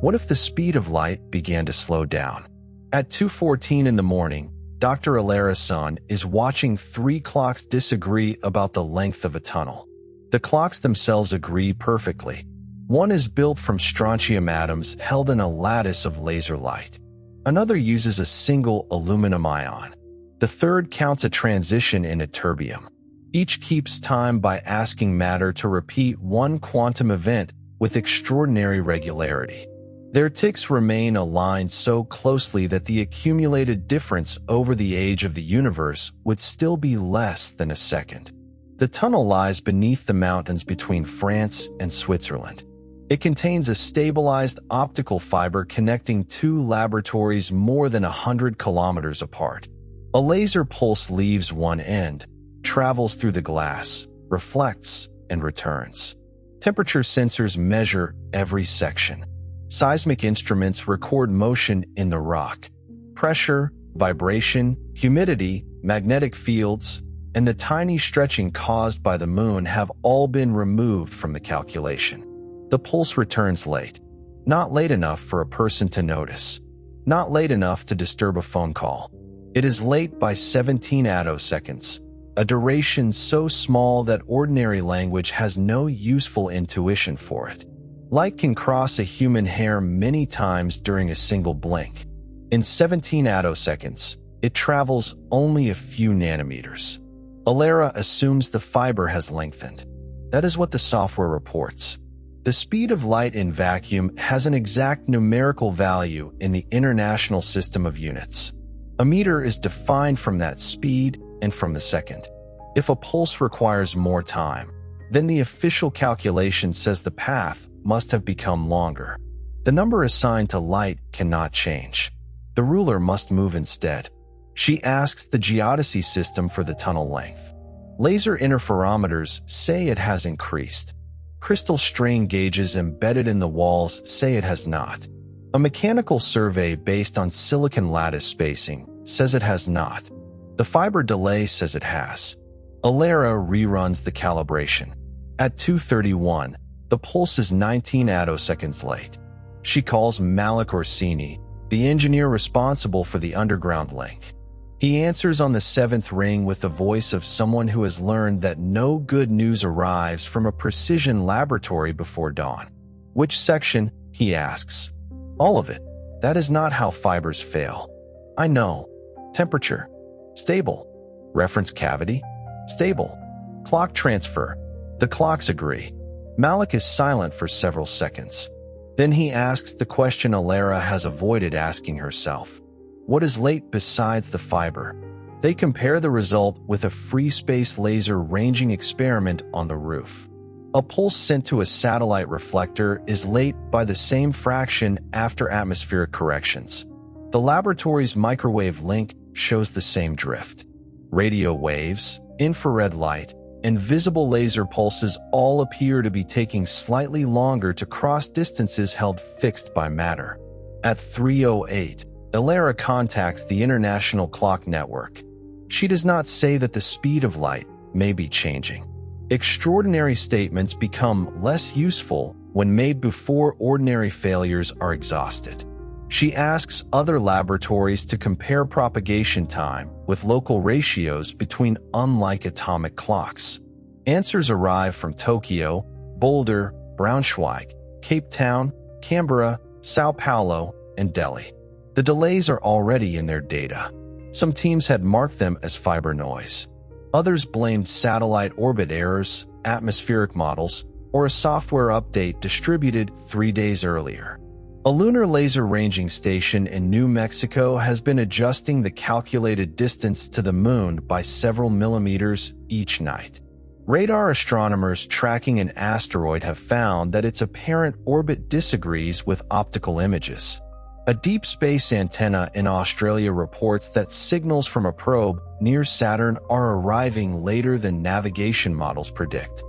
What if the speed of light began to slow down? At 2:14 in the morning, Dr. Alara's-san is watching three clocks disagree about the length of a tunnel. The clocks themselves agree perfectly. One is built from strontium atoms held in a lattice of laser light. Another uses a single aluminum ion. The third counts a transition in a terbium. Each keeps time by asking matter to repeat one quantum event with extraordinary regularity. Their ticks remain aligned so closely that the accumulated difference over the age of the universe would still be less than a second. The tunnel lies beneath the mountains between France and Switzerland. It contains a stabilized optical fiber connecting two laboratories more than 100 kilometers apart. A laser pulse leaves one end, travels through the glass, reflects, and returns. Temperature sensors measure every section. Seismic instruments record motion in the rock. Pressure, vibration, humidity, magnetic fields, and the tiny stretching caused by the moon have all been removed from the calculation. The pulse returns late. Not late enough for a person to notice. Not late enough to disturb a phone call. It is late by 17 attoseconds, a duration so small that ordinary language has no useful intuition for it. Light can cross a human hair many times during a single blink. In 17 attoseconds, it travels only a few nanometers. Alara assumes the fiber has lengthened. That is what the software reports. The speed of light in vacuum has an exact numerical value in the International System of Units. A meter is defined from that speed and from the second. If a pulse requires more time, then the official calculation says the path must have become longer. The number assigned to light cannot change. The ruler must move instead. She asks the geodesy system for the tunnel length. Laser interferometers say it has increased. Crystal strain gauges embedded in the walls say it has not. A mechanical survey based on silicon lattice spacing says it has not. The fiber delay says it has. Alara reruns the calibration. At 2:31, the pulse is 19 attoseconds late. She calls Malik Orsini, the engineer responsible for the underground link. He answers on the seventh ring with the voice of someone who has learned that no good news arrives from a precision laboratory before dawn. Which section? He asks. All of it. That is not how fibers fail. I know. Temperature. Stable. Reference cavity. Stable. Clock transfer. The clocks agree. Malik is silent for several seconds. Then he asks the question Alara has avoided asking herself. What is late besides the fiber? They compare the result with a free space laser ranging experiment on the roof. A pulse sent to a satellite reflector is late by the same fraction after atmospheric corrections. The laboratory's microwave link shows the same drift. Radio waves, infrared light, and visible laser pulses all appear to be taking slightly longer to cross distances held fixed by matter. At 3:08, Alara contacts the International Clock Network. She does not say that the speed of light may be changing. Extraordinary statements become less useful when made before ordinary failures are exhausted. She asks other laboratories to compare propagation time with local ratios between unlike atomic clocks. Answers arrive from Tokyo, Boulder, Braunschweig, Cape Town, Canberra, Sao Paulo, and Delhi. The delays are already in their data. Some teams had marked them as fiber noise. Others blamed satellite orbit errors, atmospheric models, or a software update distributed 3 days earlier. A lunar laser ranging station in New Mexico has been adjusting the calculated distance to the moon by several millimeters each night. Radar astronomers tracking an asteroid have found that its apparent orbit disagrees with optical images. A deep space antenna in Australia reports that signals from a probe near Saturn are arriving later than navigation models predict.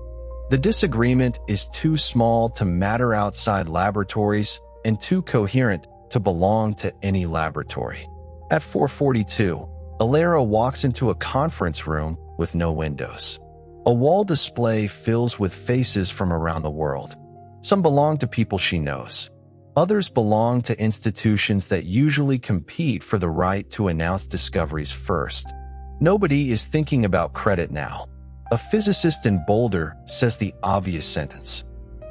The disagreement is too small to matter outside laboratories and too coherent to belong to any laboratory. At 4:42, Alara walks into a conference room with no windows. A wall display fills with faces from around the world. Some belong to people she knows. Others belong to institutions that usually compete for the right to announce discoveries first. Nobody is thinking about credit now. A physicist in Boulder says the obvious sentence.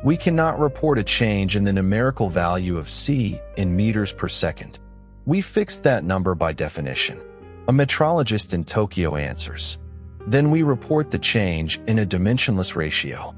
We cannot report a change in the numerical value of c in meters per second. We fixed that number by definition. A metrologist in Tokyo answers. Then we report the change in a dimensionless ratio.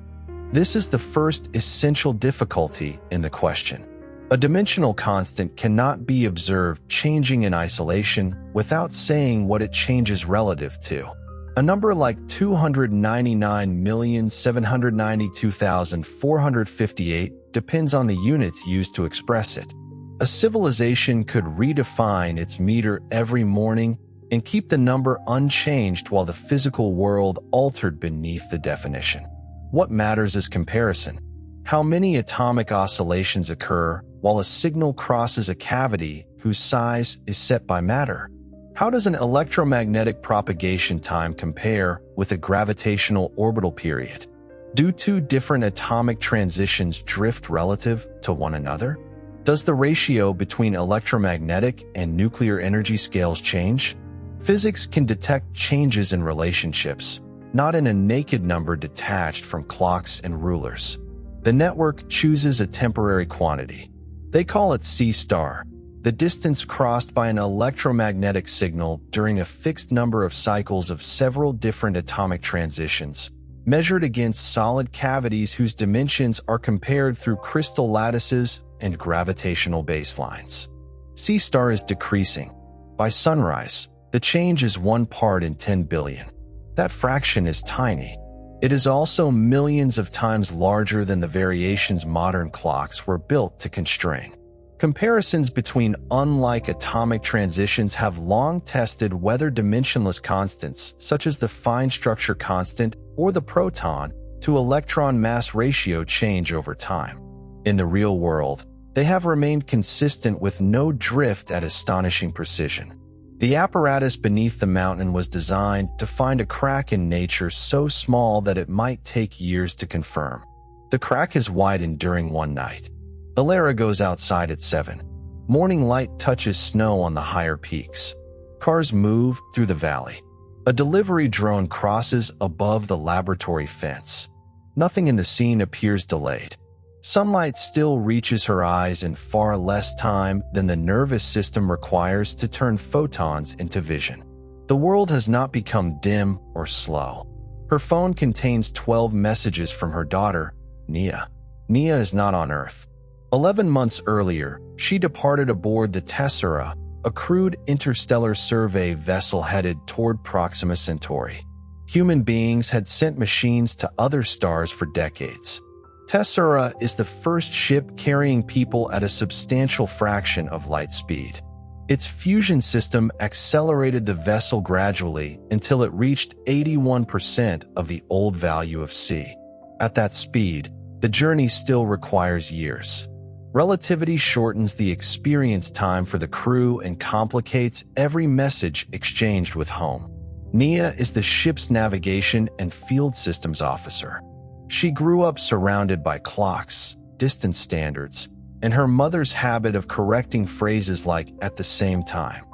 This is the first essential difficulty in the question. A dimensional constant cannot be observed changing in isolation without saying what it changes relative to. A number like 299,792,458 depends on the units used to express it. A civilization could redefine its meter every morning and keep the number unchanged while the physical world altered beneath the definition. What matters is comparison. How many atomic oscillations occur while a signal crosses a cavity whose size is set by matter? How does an electromagnetic propagation time compare with a gravitational orbital period? Do two different atomic transitions drift relative to one another? Does the ratio between electromagnetic and nuclear energy scales change? Physics can detect changes in relationships, not in a naked number detached from clocks and rulers. The network chooses a temporary quantity. They call it C star, the distance crossed by an electromagnetic signal during a fixed number of cycles of several different atomic transitions, measured against solid cavities whose dimensions are compared through crystal lattices and gravitational baselines. C star is decreasing. By sunrise, the change is 1 part in 10 billion. That fraction is tiny. It is also millions of times larger than the variations modern clocks were built to constrain. Comparisons between unlike atomic transitions have long tested whether dimensionless constants, such as the fine structure constant or the proton to electron mass ratio, change over time. In the real world, they have remained consistent with no drift at astonishing precision. The apparatus beneath the mountain was designed to find a crack in nature so small that it might take years to confirm. The crack has widened during one night. Alara goes outside at 7. Morning light touches snow on the higher peaks. Cars move through the valley. A delivery drone crosses above the laboratory fence. Nothing in the scene appears delayed. Sunlight still reaches her eyes in far less time than the nervous system requires to turn photons into vision. The world has not become dim or slow. Her phone contains 12 messages from her daughter, Nia. Nia is not on Earth. 11 months earlier, she departed aboard the Tessera, a crewed interstellar survey vessel headed toward Proxima Centauri. Human beings had sent machines to other stars for decades. Tessera is the first ship carrying people at a substantial fraction of light speed. Its fusion system accelerated the vessel gradually until it reached 81% of the old value of c. At that speed, the journey still requires years. Relativity shortens the experience time for the crew and complicates every message exchanged with home. Nia is the ship's navigation and field systems officer. She grew up surrounded by clocks, distance standards, and her mother's habit of correcting phrases like "at the same time."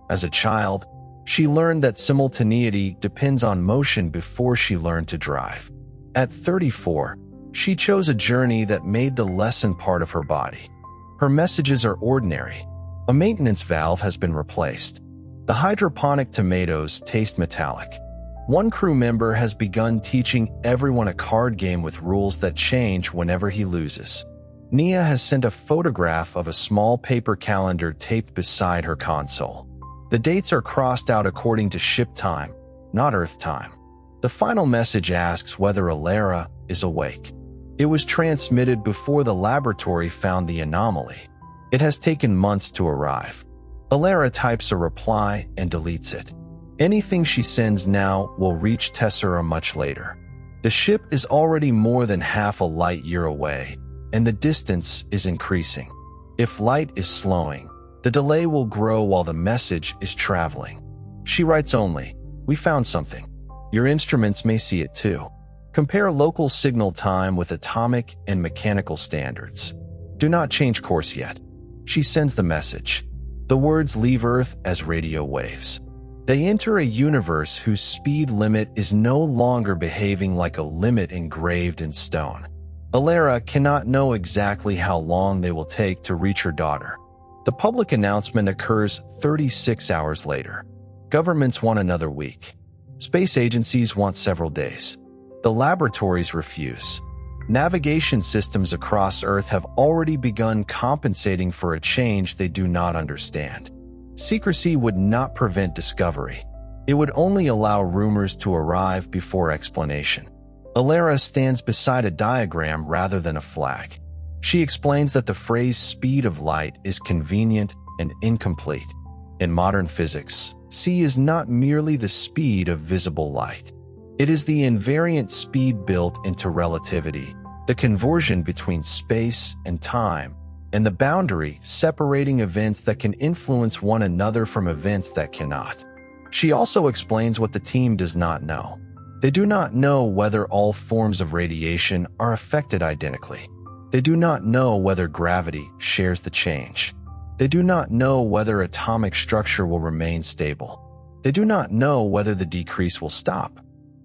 As a child, she learned that simultaneity depends on motion before she learned to drive. At 34, she chose a journey that made the lesson part of her body. Her messages are ordinary. A maintenance valve has been replaced. The hydroponic tomatoes taste metallic. One crew member has begun teaching everyone a card game with rules that change whenever he loses. Nia has sent a photograph of a small paper calendar taped beside her console. The dates are crossed out according to ship time, not Earth time. The final message asks whether Alara is awake. It was transmitted before the laboratory found the anomaly. It has taken months to arrive. Alara types a reply and deletes it. Anything she sends now will reach Tessera much later. The ship is already more than half a light year away, and the distance is increasing. If light is slowing, the delay will grow while the message is traveling. She writes only, "We found something. Your instruments may see it too. Compare local signal time with atomic and mechanical standards." Do not change course yet. She sends the message. The words leave Earth as radio waves. They enter a universe whose speed limit is no longer behaving like a limit engraved in stone. Alara cannot know exactly how long they will take to reach her daughter. The public announcement occurs 36 hours later. Governments want another week. Space agencies want several days. The laboratories refuse. Navigation systems across Earth have already begun compensating for a change they do not understand. Secrecy would not prevent discovery. It would only allow rumors to arrive before explanation. Alara stands beside a diagram rather than a flag. She explains that the phrase speed of light is convenient and incomplete. In modern physics, c is not merely the speed of visible light. It is the invariant speed built into relativity, the conversion between space and time, and the boundary separating events that can influence one another from events that cannot. She also explains what the team does not know. They do not know whether all forms of radiation are affected identically. They do not know whether gravity shares the change. They do not know whether atomic structure will remain stable. They do not know whether the decrease will stop.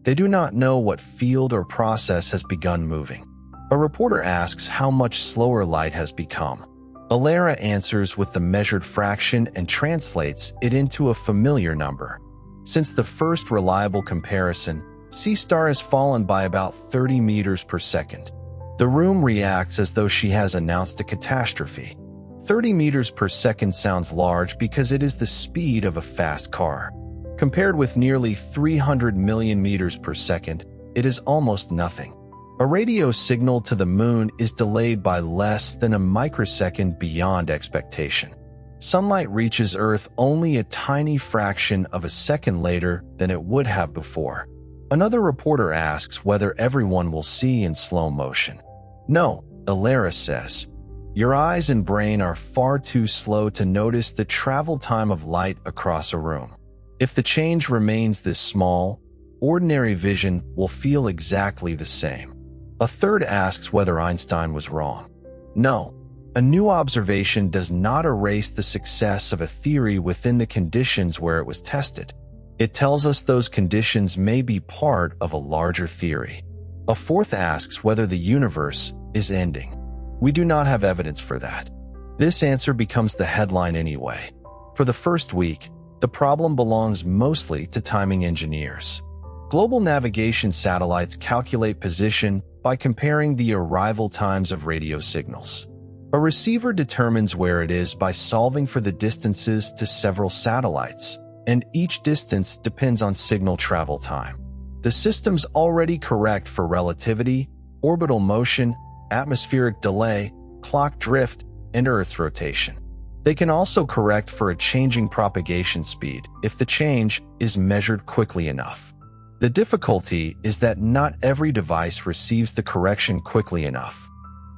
They do not know what field or process has begun moving. A reporter asks how much slower light has become. Alara answers with the measured fraction and translates it into a familiar number. Since the first reliable comparison, C-star has fallen by about 30 meters per second. The room reacts as though she has announced a catastrophe. 30 meters per second sounds large because it is the speed of a fast car. Compared with nearly 300 million meters per second, it is almost nothing. A radio signal to the moon is delayed by less than a microsecond beyond expectation. Sunlight reaches Earth only a tiny fraction of a second later than it would have before. Another reporter asks whether everyone will see in slow motion. No, Alara says. Your eyes and brain are far too slow to notice the travel time of light across a room. If the change remains this small, ordinary vision will feel exactly the same. A third asks whether Einstein was wrong. No, a new observation does not erase the success of a theory within the conditions where it was tested. It tells us those conditions may be part of a larger theory. A fourth asks whether the universe is ending. We do not have evidence for that. This answer becomes the headline anyway. For the first week, the problem belongs mostly to timing engineers. Global navigation satellites calculate position by comparing the arrival times of radio signals. A receiver determines where it is by solving for the distances to several satellites, and each distance depends on signal travel time. The system's already correct for relativity, orbital motion, atmospheric delay, clock drift, and Earth's rotation. They can also correct for a changing propagation speed if the change is measured quickly enough. The difficulty is that not every device receives the correction quickly enough.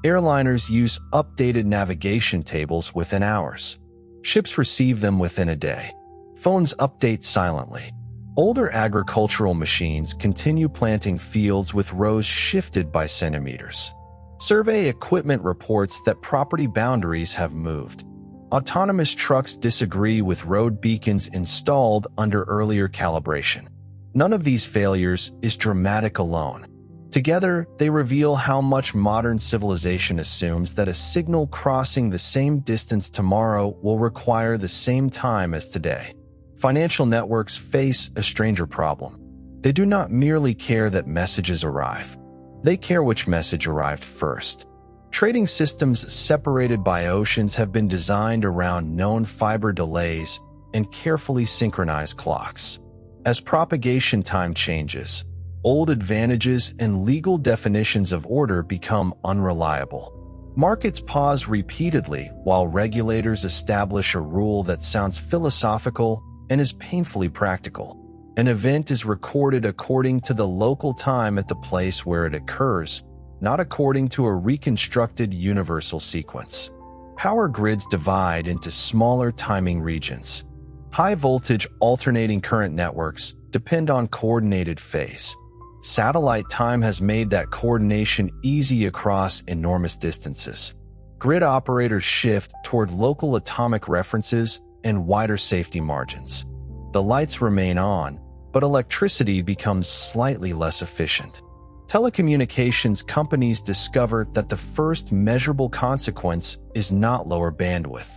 Airliners use updated navigation tables within hours. Ships receive them within a day. Phones update silently. Older agricultural machines continue planting fields with rows shifted by centimeters. Survey equipment reports that property boundaries have moved. Autonomous trucks disagree with road beacons installed under earlier calibration. None of these failures is dramatic alone. Together, they reveal how much modern civilization assumes that a signal crossing the same distance tomorrow will require the same time as today. Financial networks face a stranger problem. They do not merely care that messages arrive. They care which message arrived first. Trading systems separated by oceans have been designed around known fiber delays and carefully synchronized clocks. As propagation time changes, old advantages and legal definitions of order become unreliable. Markets pause repeatedly while regulators establish a rule that sounds philosophical and is painfully practical. An event is recorded according to the local time at the place where it occurs, not according to a reconstructed universal sequence. Power grids divide into smaller timing regions. High-voltage alternating current networks depend on coordinated phase. Satellite time has made that coordination easy across enormous distances. Grid operators shift toward local atomic references and wider safety margins. The lights remain on, but electricity becomes slightly less efficient. Telecommunications companies discover that the first measurable consequence is not lower bandwidth.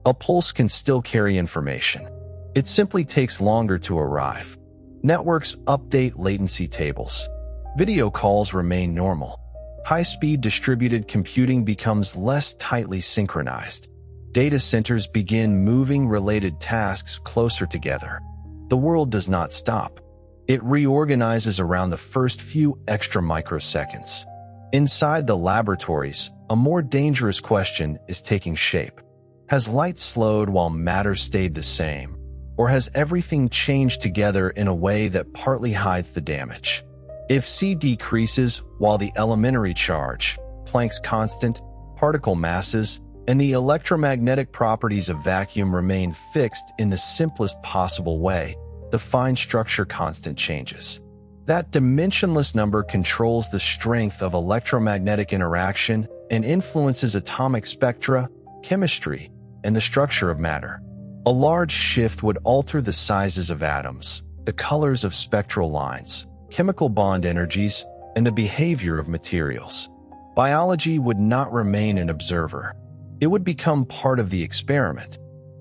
A pulse can still carry information. It simply takes longer to arrive. Networks update latency tables. Video calls remain normal. High-speed distributed computing becomes less tightly synchronized. Data centers begin moving related tasks closer together. The world does not stop. It reorganizes around the first few extra microseconds. Inside the laboratories, a more dangerous question is taking shape. Has light slowed while matter stayed the same? Or has everything changed together in a way that partly hides the damage? If C decreases while the elementary charge, Planck's constant, particle masses, and the electromagnetic properties of vacuum remain fixed in the simplest possible way, the fine structure constant changes. That dimensionless number controls the strength of electromagnetic interaction and influences atomic spectra, chemistry, and the structure of matter. A large shift would alter the sizes of atoms, the colors of spectral lines, chemical bond energies, and the behavior of materials. Biology would not remain an observer. It would become part of the experiment.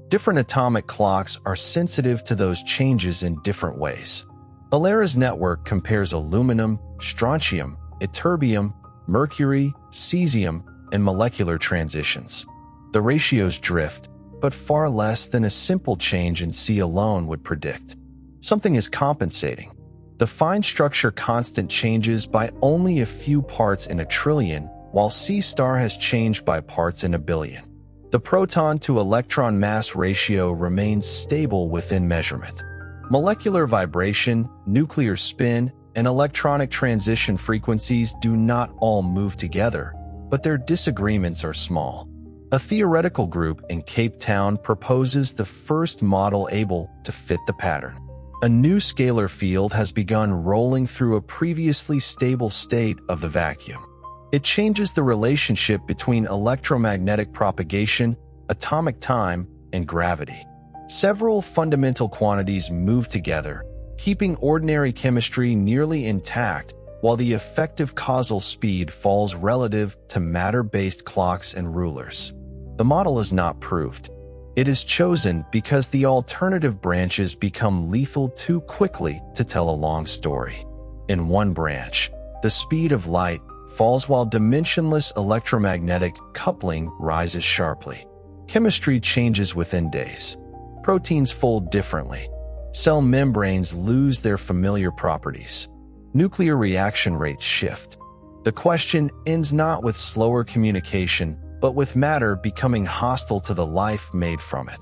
Different atomic clocks are sensitive to those changes in different ways. Alera's network compares aluminum, strontium, ytterbium, mercury, cesium, and molecular transitions. The ratios drift, but far less than a simple change in C alone would predict. Something is compensating. The fine structure constant changes by only a few parts in a trillion, while C star has changed by parts in a billion. The proton-to-electron mass ratio remains stable within measurement. Molecular vibration, nuclear spin, and electronic transition frequencies do not all move together, but their disagreements are small. A theoretical group in Cape Town proposes the first model able to fit the pattern. A new scalar field has begun rolling through a previously stable state of the vacuum. It changes the relationship between electromagnetic propagation, atomic time, and gravity. Several fundamental quantities move together, keeping ordinary chemistry nearly intact, while the effective causal speed falls relative to matter-based clocks and rulers. The model is not proved. It is chosen because the alternative branches become lethal too quickly to tell a long story. In one branch, the speed of light falls while dimensionless electromagnetic coupling rises sharply. Chemistry changes within days. Proteins fold differently. Cell membranes lose their familiar properties. Nuclear reaction rates shift. The question ends not with slower communication, but with matter becoming hostile to the life made from it.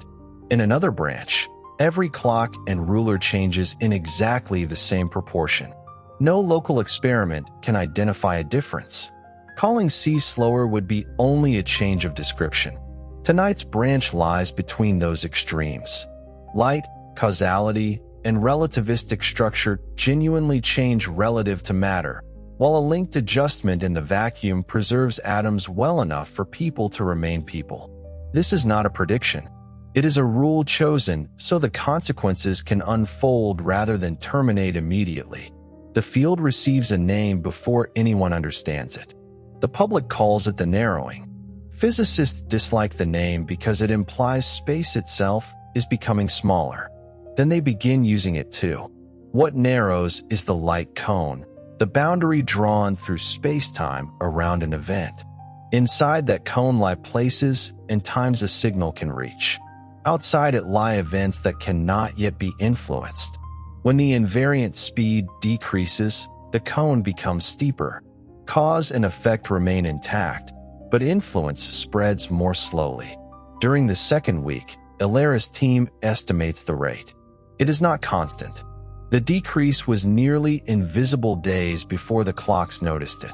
In another branch, every clock and ruler changes in exactly the same proportion. No local experiment can identify a difference. Calling C slower would be only a change of description. Tonight's branch lies between those extremes. Light, causality, and relativistic structure genuinely change relative to matter, while a linked adjustment in the vacuum preserves atoms well enough for people to remain people. This is not a prediction. It is a rule chosen so the consequences can unfold rather than terminate immediately. The field receives a name before anyone understands it. The public calls it the narrowing. Physicists dislike the name because it implies space itself is becoming smaller. Then they begin using it too. What narrows is the light cone, the boundary drawn through space-time around an event. Inside that cone lie places and times a signal can reach. Outside it lie events that cannot yet be influenced. When the invariant speed decreases, the cone becomes steeper. Cause and effect remain intact, but influence spreads more slowly. During the second week, Alera's team estimates the rate. It is not constant. The decrease was nearly invisible days before the clocks noticed it.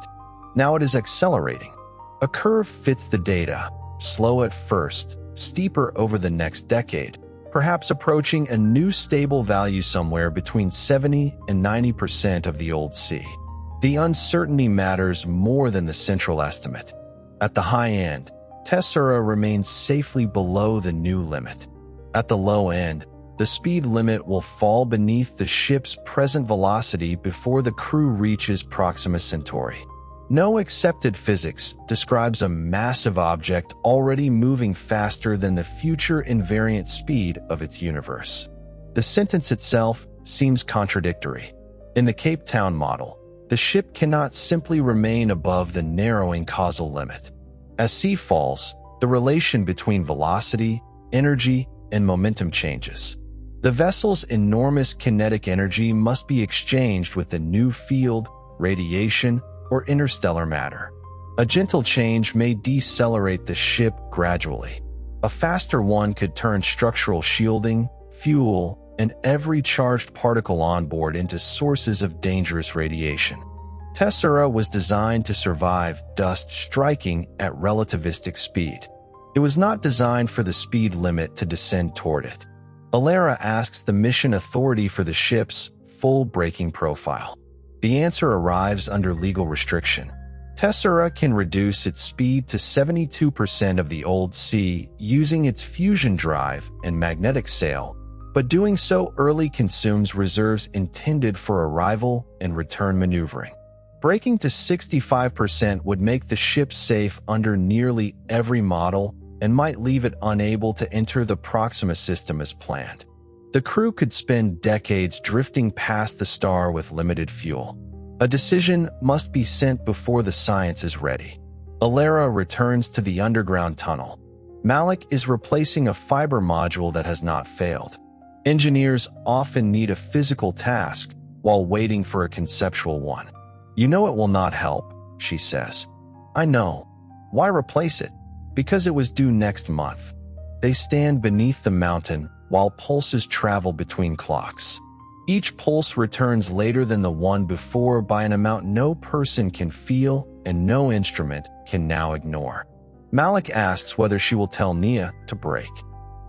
Now it is accelerating. A curve fits the data, slow at first, steeper over the next decade, perhaps approaching a new stable value somewhere between 70 and 90% of the old C. The uncertainty matters more than the central estimate. At the high end, Tessera remains safely below the new limit. At the low end, the speed limit will fall beneath the ship's present velocity before the crew reaches Proxima Centauri. No accepted physics describes a massive object already moving faster than the future invariant speed of its universe. The sentence itself seems contradictory. In the Cape Town model, the ship cannot simply remain above the narrowing causal limit. As sea falls, the relation between velocity, energy, and momentum changes. The vessel's enormous kinetic energy must be exchanged with the new field, radiation, or interstellar matter. A gentle change may decelerate the ship gradually. A faster one could turn structural shielding, fuel, and every charged particle on board into sources of dangerous radiation. Tessera was designed to survive dust striking at relativistic speed. It was not designed for the speed limit to descend toward it. Alara asks the mission authority for the ship's full braking profile. The answer arrives under legal restriction. Tessera can reduce its speed to 72% of the old C using its fusion drive and magnetic sail, but doing so early consumes reserves intended for arrival and return maneuvering. Braking to 65% would make the ship safe under nearly every model and might leave it unable to enter the Proxima system as planned. The crew could spend decades drifting past the star with limited fuel. A decision must be sent before the science is ready. Alara returns to the underground tunnel. Malik is replacing a fiber module that has not failed. Engineers often need a physical task while waiting for a conceptual one. You know it will not help, she says. I know. Why replace it? Because it was due next month. They stand beneath the mountain while pulses travel between clocks. Each pulse returns later than the one before by an amount no person can feel and no instrument can now ignore. Malik asks whether she will tell Nia to brake.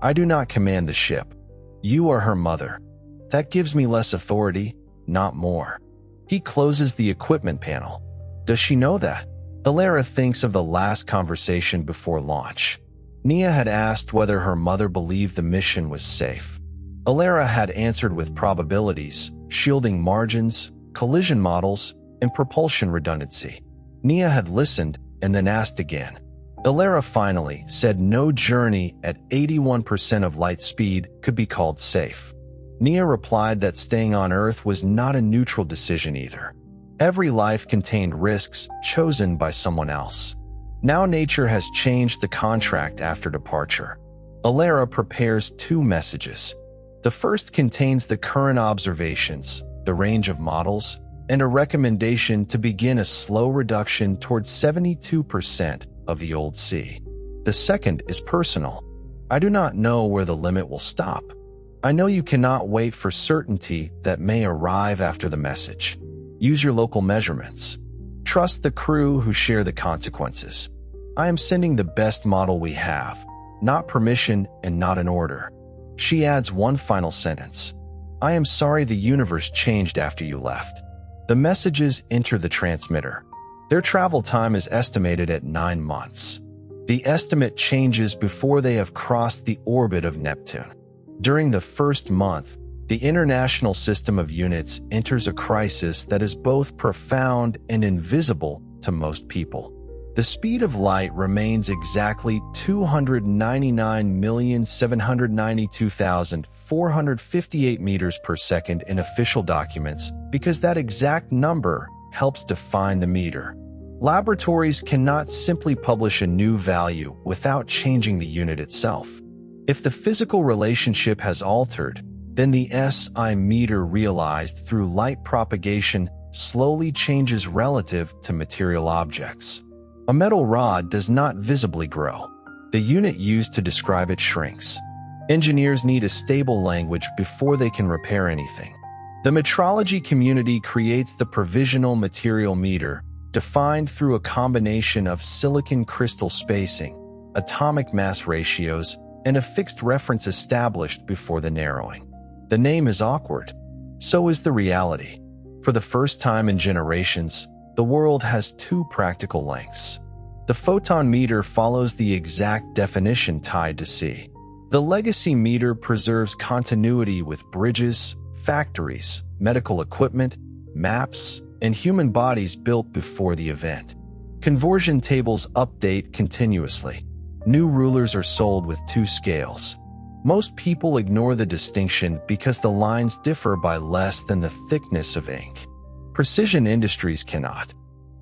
I do not command the ship. You are her mother. That gives me less authority, not more. He closes the equipment panel. Does she know that? Alara thinks of the last conversation before launch. Nia had asked whether her mother believed the mission was safe. Alara had answered with probabilities, shielding margins, collision models, and propulsion redundancy. Nia had listened and then asked again. Alara finally said no journey at 81% of light speed could be called safe. Nia replied that staying on Earth was not a neutral decision either. Every life contained risks chosen by someone else. Now nature has changed the contract after departure. Alara prepares 2 messages. The first contains the current observations, the range of models, and a recommendation to begin a slow reduction towards 72% of the old C. The second is personal. I do not know where the limit will stop. I know you cannot wait for certainty that may arrive after the message. Use your local measurements. Trust the crew who share the consequences. I am sending the best model we have, not permission and not an order. She adds one final sentence. I am sorry the universe changed after you left. The messages enter the transmitter. Their travel time is estimated at 9 months. The estimate changes before they have crossed the orbit of Neptune. During the first month, the International System of Units enters a crisis that is both profound and invisible to most people. The speed of light remains exactly 299,792,458 meters per second in official documents because that exact number helps define the meter. Laboratories cannot simply publish a new value without changing the unit itself. If the physical relationship has altered, then the SI meter realized through light propagation slowly changes relative to material objects. A metal rod does not visibly grow. The unit used to describe it shrinks. Engineers need a stable language before they can repair anything. The metrology community creates the provisional material meter, defined through a combination of silicon crystal spacing, atomic mass ratios, and a fixed reference established before the narrowing. The name is awkward. So is the reality. For the first time in generations, the world has 2 practical lengths. The photon meter follows the exact definition tied to C. The legacy meter preserves continuity with bridges, factories, medical equipment, maps, and human bodies built before the event. Conversion tables update continuously. New rulers are sold with 2 scales. Most people ignore the distinction because the lines differ by less than the thickness of ink. Precision industries cannot.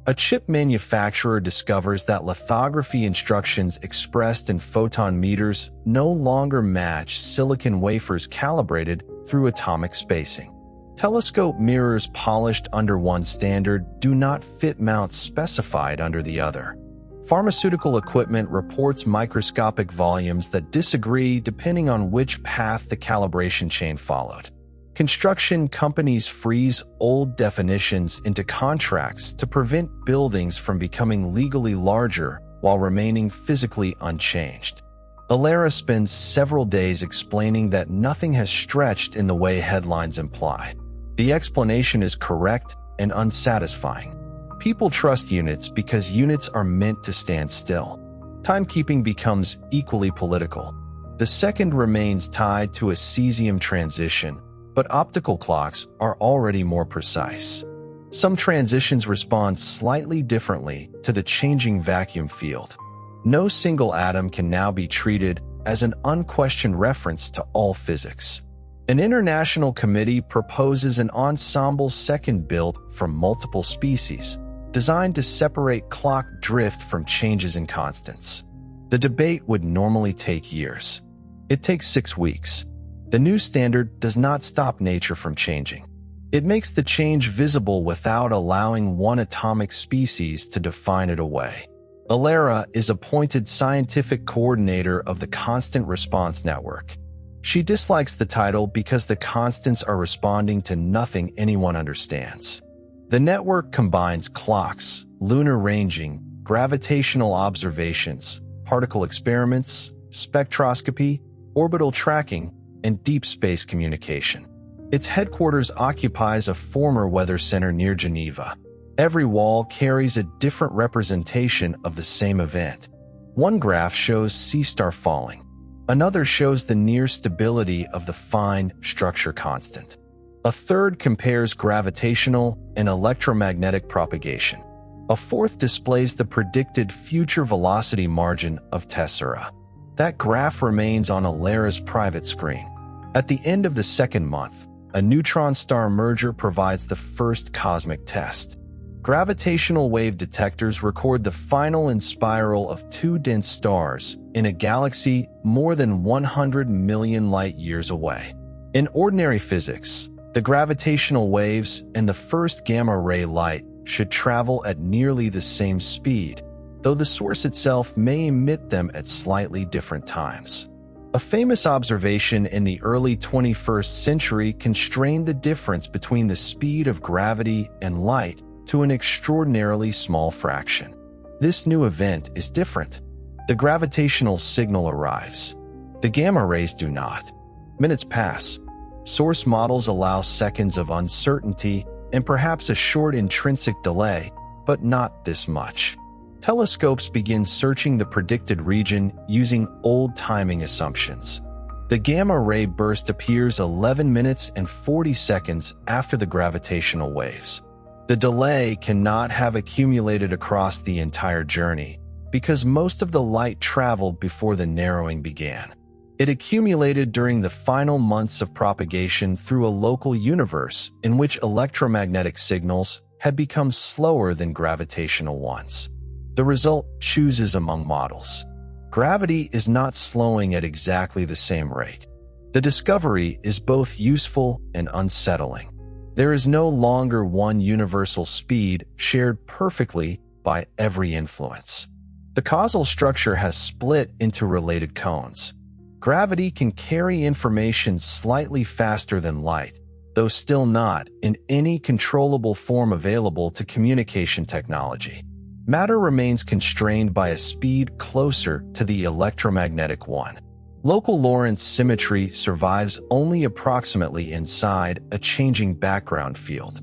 A chip manufacturer discovers that lithography instructions expressed in photon meters no longer match silicon wafers calibrated through atomic spacing. Telescope mirrors polished under one standard do not fit mounts specified under the other. Pharmaceutical equipment reports microscopic volumes that disagree depending on which path the calibration chain followed. Construction companies freeze old definitions into contracts to prevent buildings from becoming legally larger while remaining physically unchanged. Alara spends several days explaining that nothing has stretched in the way headlines imply. The explanation is correct and unsatisfying. People trust units because units are meant to stand still. Timekeeping becomes equally political. The second remains tied to a cesium transition, but optical clocks are already more precise. Some transitions respond slightly differently to the changing vacuum field. No single atom can now be treated as an unquestioned reference to all physics. An international committee proposes an ensemble second built from multiple species, designed to separate clock drift from changes in constants. The debate would normally take years. It takes 6 weeks. The new standard does not stop nature from changing. It makes the change visible without allowing one atomic species to define it away. Alara is appointed scientific coordinator of the Constant Response Network. She dislikes the title because the constants are responding to nothing anyone understands. The network combines clocks, lunar ranging, gravitational observations, particle experiments, spectroscopy, orbital tracking, and deep space communication. Its headquarters occupies a former weather center near Geneva. Every wall carries a different representation of the same event. One graph shows sea star falling. Another shows the near stability of the fine structure constant. A third compares gravitational and electromagnetic propagation. A fourth displays the predicted future velocity margin of tessera. That graph remains on Alara's private screen. At the end of the second month, a neutron star merger provides the first cosmic test. Gravitational wave detectors record the final inspiral of 2 dense stars in a galaxy more than 100 million light-years away. In ordinary physics, the gravitational waves and the first gamma-ray light should travel at nearly the same speed, though the source itself may emit them at slightly different times. A famous observation in the early 21st century constrained the difference between the speed of gravity and light to an extraordinarily small fraction. This new event is different. The gravitational signal arrives. The gamma rays do not. Minutes pass. Source models allow seconds of uncertainty and perhaps a short intrinsic delay, but not this much. Telescopes begin searching the predicted region using old timing assumptions. The gamma-ray burst appears 11 minutes and 40 seconds after the gravitational waves. The delay cannot have accumulated across the entire journey because most of the light traveled before the narrowing began. It accumulated during the final months of propagation through a local universe in which electromagnetic signals had become slower than gravitational ones. The result chooses among models. Gravity is not slowing at exactly the same rate. The discovery is both useful and unsettling. There is no longer one universal speed shared perfectly by every influence. The causal structure has split into related cones. Gravity can carry information slightly faster than light, though still not in any controllable form available to communication technology. Matter remains constrained by a speed closer to the electromagnetic one. Local Lorentz symmetry survives only approximately inside a changing background field.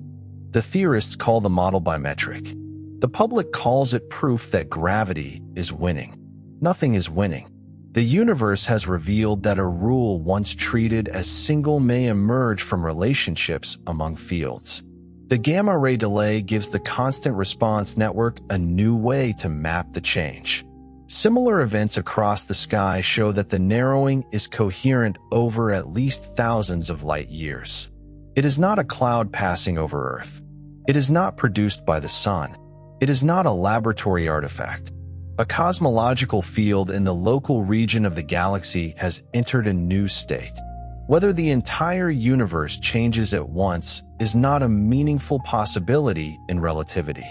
The theorists call the model bimetric. The public calls it proof that gravity is winning. Nothing is winning. The universe has revealed that a rule once treated as single may emerge from relationships among fields. The gamma-ray delay gives the constant response network a new way to map the change. Similar events across the sky show that the narrowing is coherent over at least thousands of light years. It is not a cloud passing over Earth. It is not produced by the sun. It is not a laboratory artifact. A cosmological field in the local region of the galaxy has entered a new state. Whether the entire universe changes at once is not a meaningful possibility in relativity.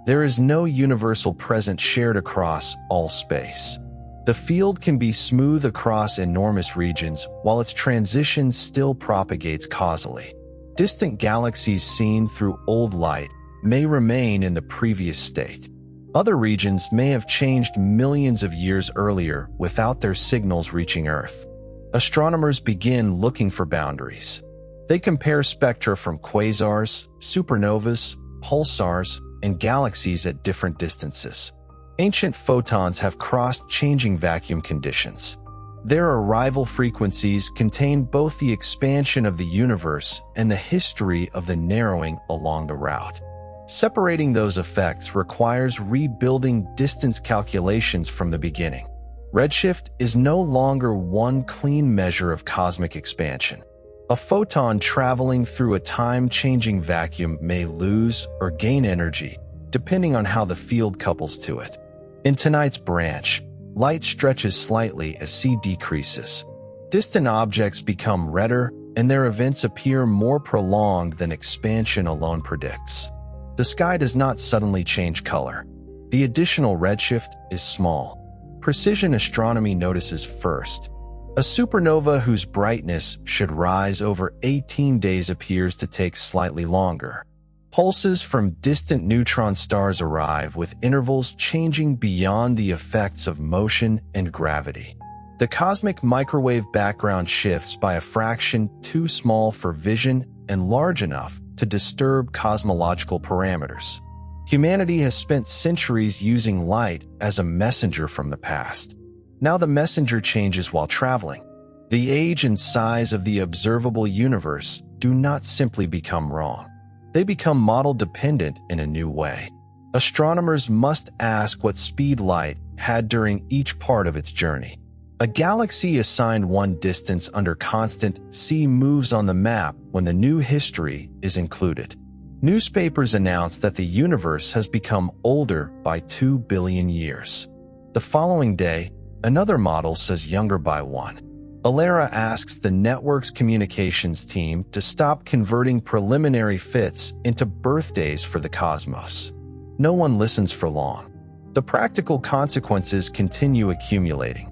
There is no universal present shared across all space. The field can be smooth across enormous regions, while its transition still propagates causally. Distant galaxies seen through old light may remain in the previous state. Other regions may have changed millions of years earlier without their signals reaching Earth. Astronomers begin looking for boundaries. They compare spectra from quasars, supernovas, pulsars, and galaxies at different distances. Ancient photons have crossed changing vacuum conditions. Their arrival frequencies contain both the expansion of the universe and the history of the narrowing along the route. Separating those effects requires rebuilding distance calculations from the beginning. Redshift is no longer one clean measure of cosmic expansion. A photon traveling through a time-changing vacuum may lose or gain energy, depending on how the field couples to it. In tonight's branch, light stretches slightly as c decreases. Distant objects become redder, and their events appear more prolonged than expansion alone predicts. The sky does not suddenly change color. The additional redshift is small. Precision astronomy notices first. A supernova whose brightness should rise over 18 days appears to take slightly longer. Pulses from distant neutron stars arrive with intervals changing beyond the effects of motion and gravity. The cosmic microwave background shifts by a fraction too small for vision and large enough to disturb cosmological parameters. Humanity has spent centuries using light as a messenger from the past. Now the messenger changes while traveling. The age and size of the observable universe do not simply become wrong. They become model-dependent in a new way. Astronomers must ask what speed light had during each part of its journey. A galaxy assigned one distance under constant c moves on the map when the new history is included. Newspapers announce that the universe has become older by 2 billion years. The following day, another model says younger by 1. Alera asks the network's communications team to stop converting preliminary fits into birthdays for the cosmos. No one listens for long. The practical consequences continue accumulating.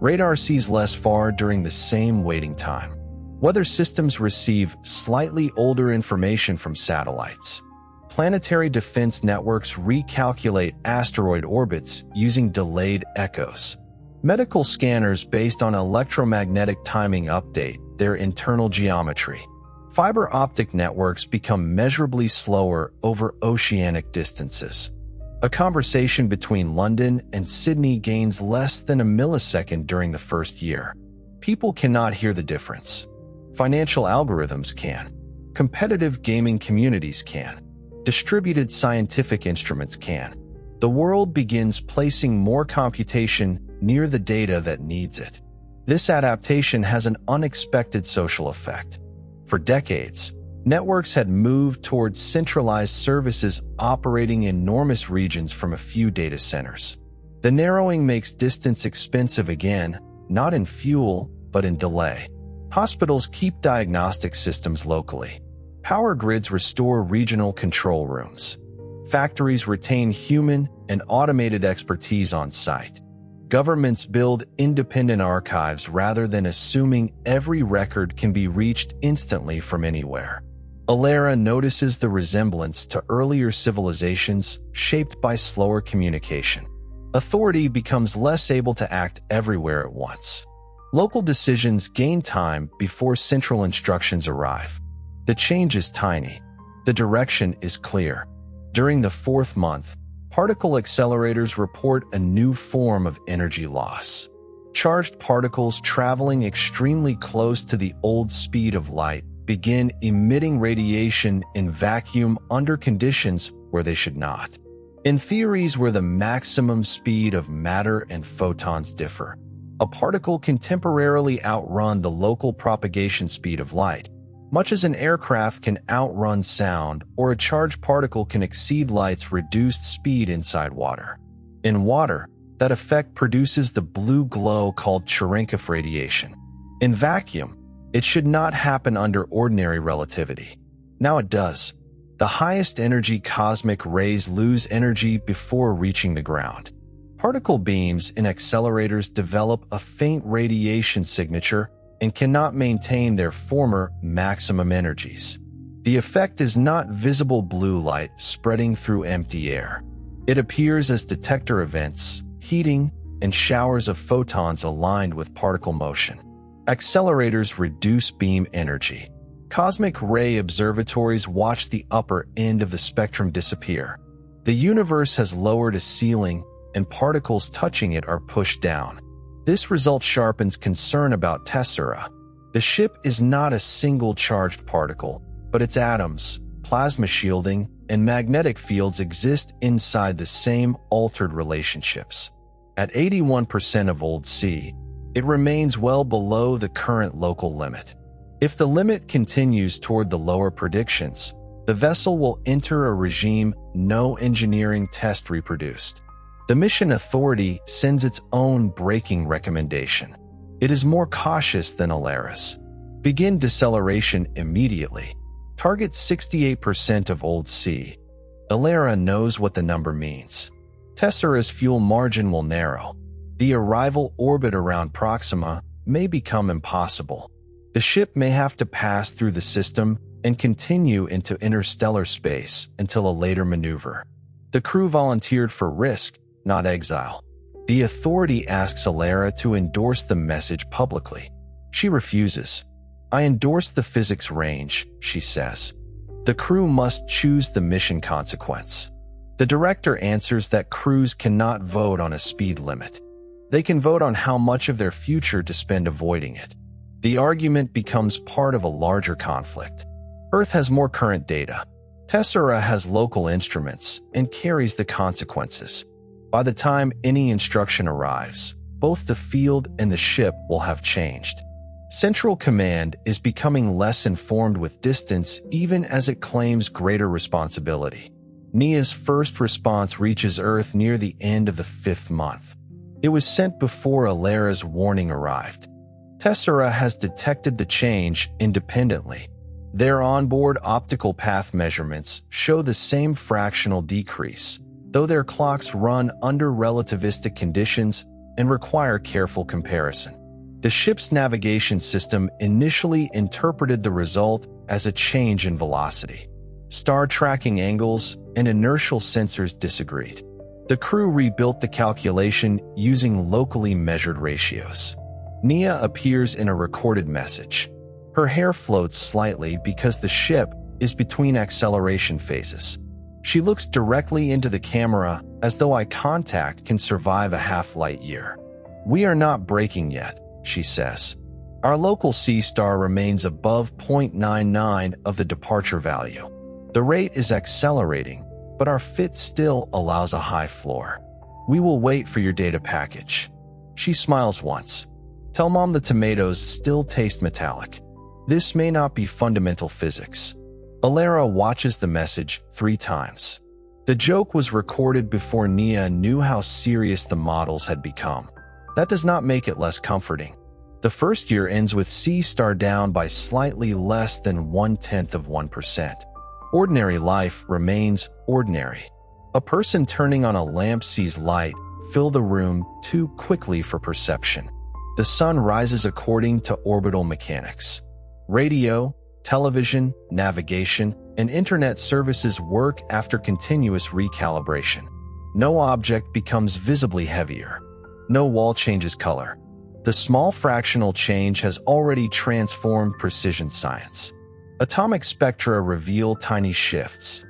Radar sees less far during the same waiting time. Weather systems receive slightly older information from satellites. Planetary defense networks recalculate asteroid orbits using delayed echoes. Medical scanners based on electromagnetic timing update their internal geometry. Fiber optic networks become measurably slower over oceanic distances. A conversation between London and Sydney gains less than a millisecond during the first year. People cannot hear the difference. Financial algorithms can. Competitive gaming communities can. Distributed scientific instruments can. The world begins placing more computation near the data that needs it. This adaptation has an unexpected social effect. For decades, networks had moved towards centralized services operating enormous regions from a few data centers. The narrowing makes distance expensive again, not in fuel, but in delay. Hospitals keep diagnostic systems locally. Power grids restore regional control rooms. Factories retain human and automated expertise on site. Governments build independent archives rather than assuming every record can be reached instantly from anywhere. Alera notices the resemblance to earlier civilizations shaped by slower communication. Authority becomes less able to act everywhere at once. Local decisions gain time before central instructions arrive. The change is tiny. The direction is clear. During the 4th month, Particle accelerators report a new form of energy loss. Charged particles traveling extremely close to the old speed of light begin emitting radiation in vacuum under conditions where they should not. In theories where the maximum speed of matter and photons differ, a particle can temporarily outrun the local propagation speed of light, much as an aircraft can outrun sound, or a charged particle can exceed light's reduced speed inside water. In water, that effect produces the blue glow called Cherenkov radiation. In vacuum, it should not happen under ordinary relativity. Now it does. The highest energy cosmic rays lose energy before reaching the ground. Particle beams in accelerators develop a faint radiation signature and cannot maintain their former maximum energies. The effect is not visible blue light spreading through empty air. It appears as detector events, heating, and showers of photons aligned with particle motion. Accelerators reduce beam energy. Cosmic ray observatories watch the upper end of the spectrum disappear. The universe has lowered a ceiling, and particles touching it are pushed down. This result sharpens concern about tessera. The ship is not a single charged particle, but its atoms, plasma shielding, and magnetic fields exist inside the same altered relationships. At 81% of old C, it remains well below the current local limit. If the limit continues toward the lower predictions, the vessel will enter a regime no engineering test reproduced. The mission authority sends its own braking recommendation. It is more cautious than Alaris. Begin deceleration immediately. Target 68% of old C. Alara knows what the number means. Tessera's fuel margin will narrow. The arrival orbit around Proxima may become impossible. The ship may have to pass through the system and continue into interstellar space until a later maneuver. The crew volunteered for risk, not exile. The authority asks Alara to endorse the message publicly. She refuses. I endorse the physics range, she says. The crew must choose the mission consequence. The director answers that crews cannot vote on a speed limit. They can vote on how much of their future to spend avoiding it. The argument becomes part of a larger conflict. Earth has more current data. Tessera has local instruments and carries the consequences. By the time any instruction arrives, both the field and the ship will have changed. Central Command is becoming less informed with distance even as it claims greater responsibility. Nia's first response reaches Earth near the end of the 5th month. It was sent before Alara's warning arrived. Tessera has detected the change independently. Their onboard optical path measurements show the same fractional decrease, though their clocks run under relativistic conditions and require careful comparison. The ship's navigation system initially interpreted the result as a change in velocity. Star tracking angles and inertial sensors disagreed. The crew rebuilt the calculation using locally measured ratios. Nia appears in a recorded message. Her hair floats slightly because the ship is between acceleration phases. She looks directly into the camera as though eye contact can survive a half-light year. We are not braking yet, she says. Our local C-star remains above 0.99 of the departure value. The rate is accelerating, but our fit still allows a high floor. We will wait for your data package. She smiles once. Tell Mom the tomatoes still taste metallic. This may not be fundamental physics. Alara watches the message 3 times. The joke was recorded before Nia knew how serious the models had become. That does not make it less comforting. The first year ends with C-star down by slightly less than 0.1%. Ordinary life remains ordinary. A person turning on a lamp sees light fill the room too quickly for perception. The sun rises according to orbital mechanics. Radio, television, navigation, and internet services work after continuous recalibration. No object becomes visibly heavier. No wall changes color. The small fractional change has already transformed precision science. Atomic spectra reveal tiny shifts.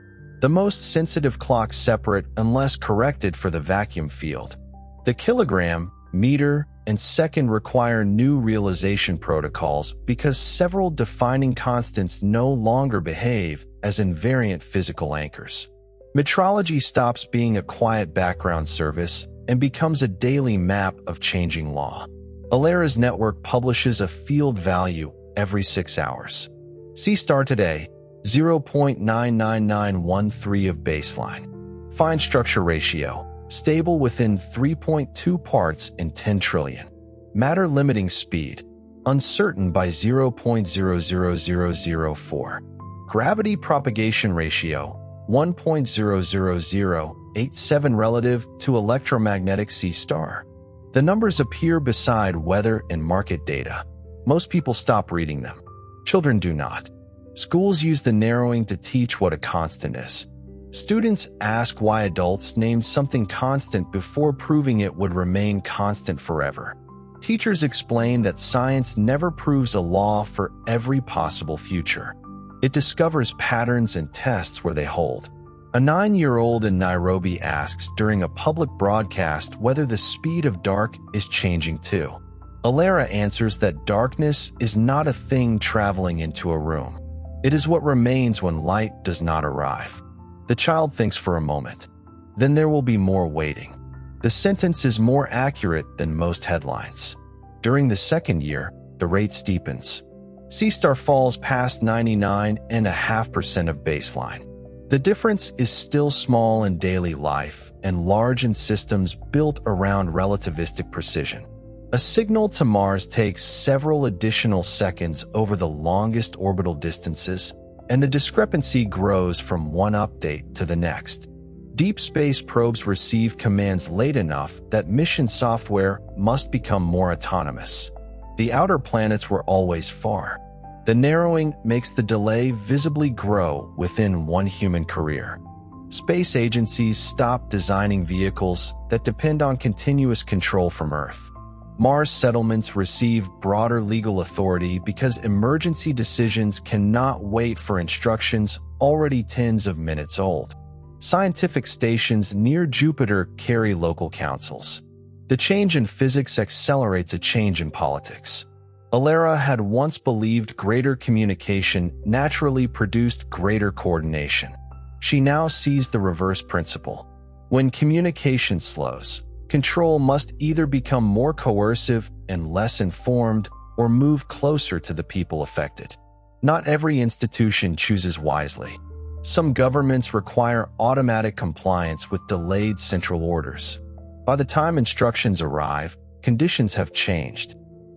The most sensitive clocks separate unless corrected for the vacuum field. The kilogram, meter, and second require new realization protocols because several defining constants no longer behave as invariant physical anchors. Metrology stops being a quiet background service and becomes a daily map of changing law. Alera's network publishes a field value every 6 hours. C-star today, 0.99913 of baseline. Fine structure ratio, stable within 3.2 parts in 10 trillion. Matter limiting speed, uncertain by 0.00004. Gravity propagation ratio, 1.00087 relative to electromagnetic C-star. The numbers appear beside weather and market data. Most people stop reading them. Children do not. Schools use the narrowing to teach what a constant is. Students ask why adults named something constant before proving it would remain constant forever. Teachers explain that science never proves a law for every possible future. It discovers patterns and tests where they hold. A 9-year-old in Nairobi asks during a public broadcast whether the speed of dark is changing too. Alera answers that darkness is not a thing traveling into a room. It is what remains when light does not arrive. The child thinks for a moment. Then there will be more waiting. The sentence is more accurate than most headlines. During the second year, the rate steepens. C-star falls past 99.5% of baseline. The difference is still small in daily life and large in systems built around relativistic precision. A signal to Mars takes several additional seconds over the longest orbital distances, and the discrepancy grows from one update to the next. Deep space probes receive commands late enough that mission software must become more autonomous. The outer planets were always far. The narrowing makes the delay visibly grow within one human career. Space agencies stop designing vehicles that depend on continuous control from Earth. Mars settlements receive broader legal authority because emergency decisions cannot wait for instructions already tens of minutes old. Scientific stations near Jupiter carry local councils. The change in physics accelerates a change in politics. Alera had once believed greater communication naturally produced greater coordination. She now sees the reverse principle. When communication slows, control must either become more coercive and less informed or move closer to the people affected. Not every institution chooses wisely. Some governments require automatic compliance with delayed central orders. By the time instructions arrive, conditions have changed.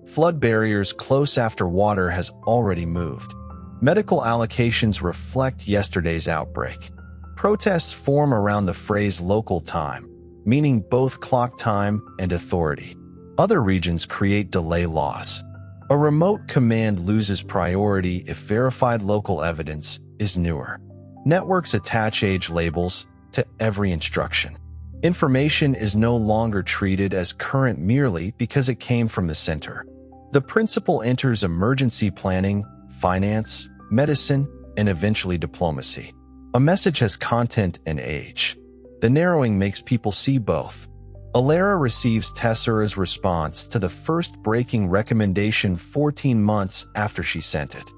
Flood barriers close after water has already moved. Medical allocations reflect yesterday's outbreak. Protests form around the phrase local time, meaning both clock time and authority. Other regions create delay laws. A remote command loses priority if verified local evidence is newer. Networks attach age labels to every instruction. Information is no longer treated as current merely because it came from the center. The principle enters emergency planning, finance, medicine, and eventually diplomacy. A message has content and age. The narrowing makes people see both. Alera receives Tessera's response to the first breaking recommendation 14 months after she sent it.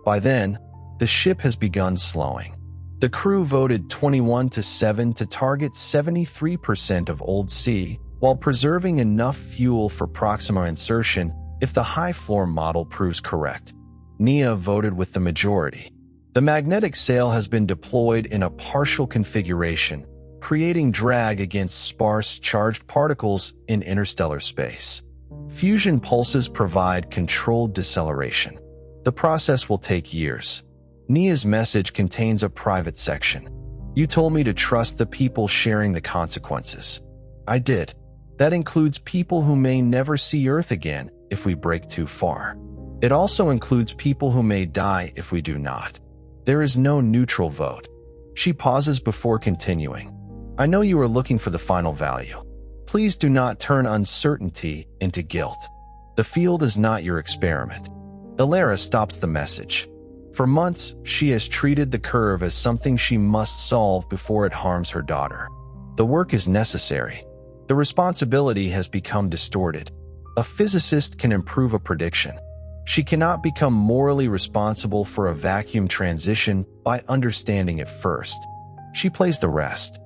By then, the ship has begun slowing. The crew voted 21-7 to target 73% of Old C, while preserving enough fuel for Proxima insertion if the high-floor model proves correct. NIA voted with the majority. The magnetic sail has been deployed in a partial configuration, creating drag against sparse charged particles in interstellar space. Fusion pulses provide controlled deceleration. The process will take years. NIA's message contains a private section. You told me to trust the people sharing the consequences. I did. That includes people who may never see Earth again if we break too far. It also includes people who may die if we do not. There is no neutral vote. She pauses before continuing. I know you are looking for the final value. Please do not turn uncertainty into guilt. The field is not your experiment. Alera stops the message. For months, she has treated the curve as something she must solve before it harms her daughter. The work is necessary. The responsibility has become distorted. A physicist can improve a prediction. She cannot become morally responsible for a vacuum transition by understanding it first. She plays the rest.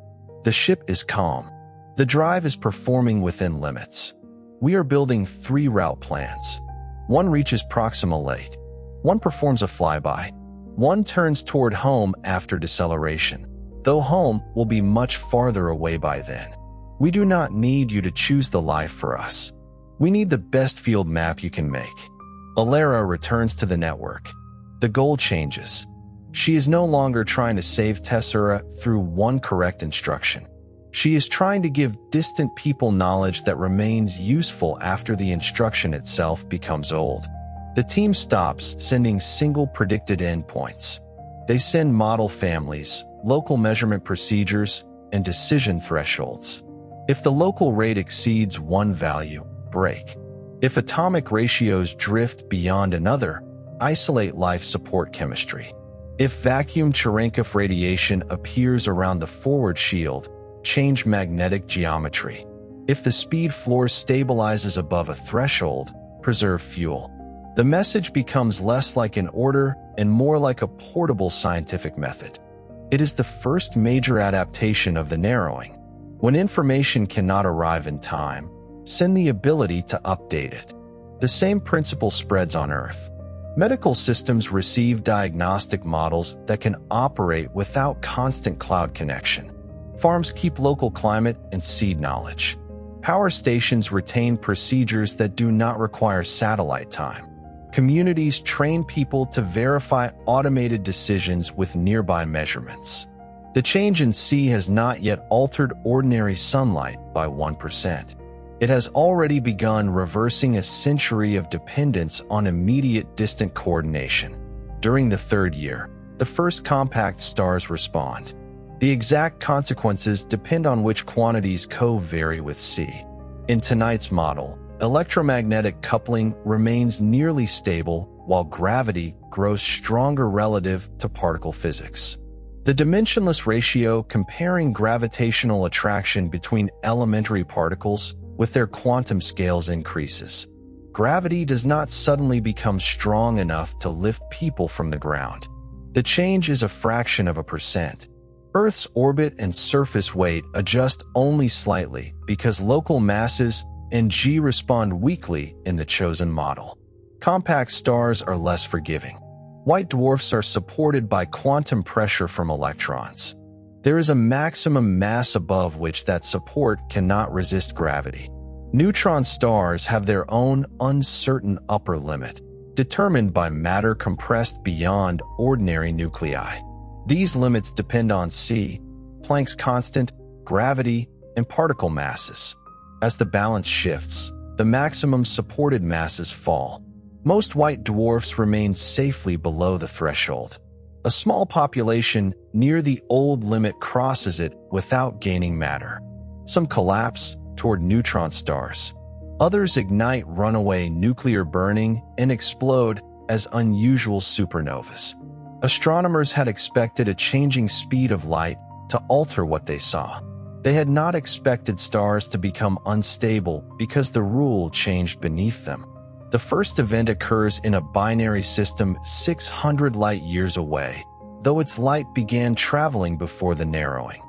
The ship is calm. The drive is performing within limits. We are building 3 route plans. One reaches Proxima late. One performs a flyby. One turns toward home after deceleration, though home will be much farther away by then. We do not need you to choose the life for us. We need the best field map you can make. Alara returns to the network. The goal changes. She is no longer trying to save Tessera through one correct instruction. She is trying to give distant people knowledge that remains useful after the instruction itself becomes old. The team stops sending single predicted endpoints. They send model families, local measurement procedures, and decision thresholds. If the local rate exceeds one value, break. If atomic ratios drift beyond another, isolate life support chemistry. If vacuum Cherenkov radiation appears around the forward shield, change magnetic geometry. If the speed floor stabilizes above a threshold, preserve fuel. The message becomes less like an order and more like a portable scientific method. It is the first major adaptation of the narrowing. When information cannot arrive in time, send the ability to update it. The same principle spreads on Earth. Medical systems receive diagnostic models that can operate without constant cloud connection. Farms keep local climate and seed knowledge. Power stations retain procedures that do not require satellite time. Communities train people to verify automated decisions with nearby measurements. The change in C has not yet altered ordinary sunlight by 1%. It has already begun reversing a century of dependence on immediate distant coordination. During the 3rd year, the first compact stars respond. The exact consequences depend on which quantities co-vary with C. In tonight's model, electromagnetic coupling remains nearly stable while gravity grows stronger relative to particle physics. The dimensionless ratio comparing gravitational attraction between elementary particles with their quantum scales increases. Gravity does not suddenly become strong enough to lift people from the ground. The change is a fraction of a percent. Earth's orbit and surface weight adjust only slightly because local masses and G respond weakly in the chosen model. Compact stars are less forgiving. White dwarfs are supported by quantum pressure from electrons. There is a maximum mass above which that support cannot resist gravity. Neutron stars have their own uncertain upper limit, determined by matter compressed beyond ordinary nuclei. These limits depend on C, Planck's constant, gravity, and particle masses. As the balance shifts, the maximum supported masses fall. Most white dwarfs remain safely below the threshold. A small population near the old limit crosses it without gaining matter. Some collapse toward neutron stars. Others ignite runaway nuclear burning and explode as unusual supernovas. Astronomers had expected a changing speed of light to alter what they saw. They had not expected stars to become unstable because the rule changed beneath them. The first event occurs in a binary system 600 light-years away, though its light began traveling before the narrowing.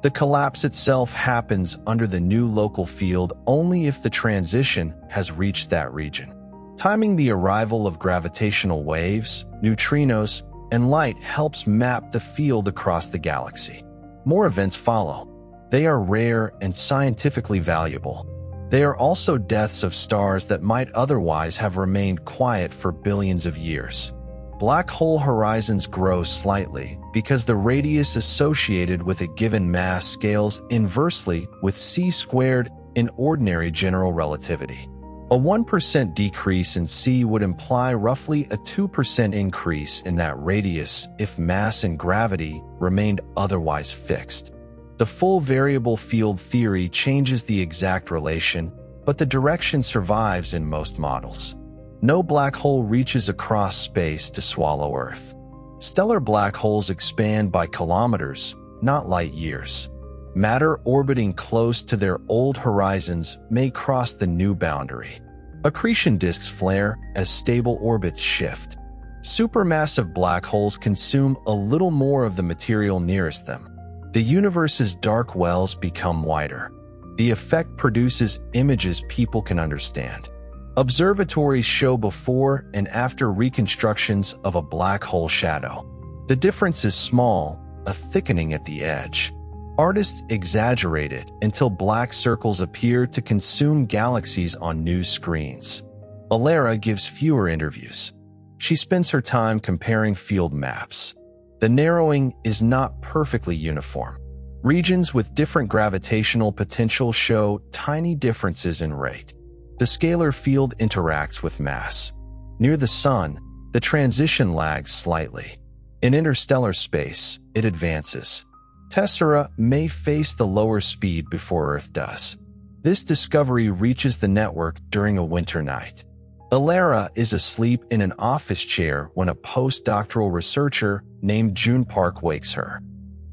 The collapse itself happens under the new local field only if the transition has reached that region. Timing the arrival of gravitational waves, neutrinos, and light helps map the field across the galaxy. More events follow. They are rare and scientifically valuable. They are also deaths of stars that might otherwise have remained quiet for billions of years. Black hole horizons grow slightly because the radius associated with a given mass scales inversely with c squared in ordinary general relativity. A 1% decrease in c would imply roughly a 2% increase in that radius if mass and gravity remained otherwise fixed. The full variable field theory changes the exact relation, but the direction survives in most models. No black hole reaches across space to swallow Earth. Stellar black holes expand by kilometers, not light years. Matter orbiting close to their old horizons may cross the new boundary. Accretion disks flare as stable orbits shift. Supermassive black holes consume a little more of the material nearest them. The universe's dark wells become wider. The effect produces images people can understand. Observatories show before and after reconstructions of a black hole shadow. The difference is small, a thickening at the edge. Artists exaggerate it until black circles appear to consume galaxies on news screens. Alara gives fewer interviews. She spends her time comparing field maps. The narrowing is not perfectly uniform. Regions with different gravitational potential show tiny differences in rate. The scalar field interacts with mass. Near the Sun, the transition lags slightly. In interstellar space, it advances. Tessera may face the lower speed before Earth does. This discovery reaches the network during a winter night. Alara is asleep in an office chair when a postdoctoral researcher named June Park wakes her.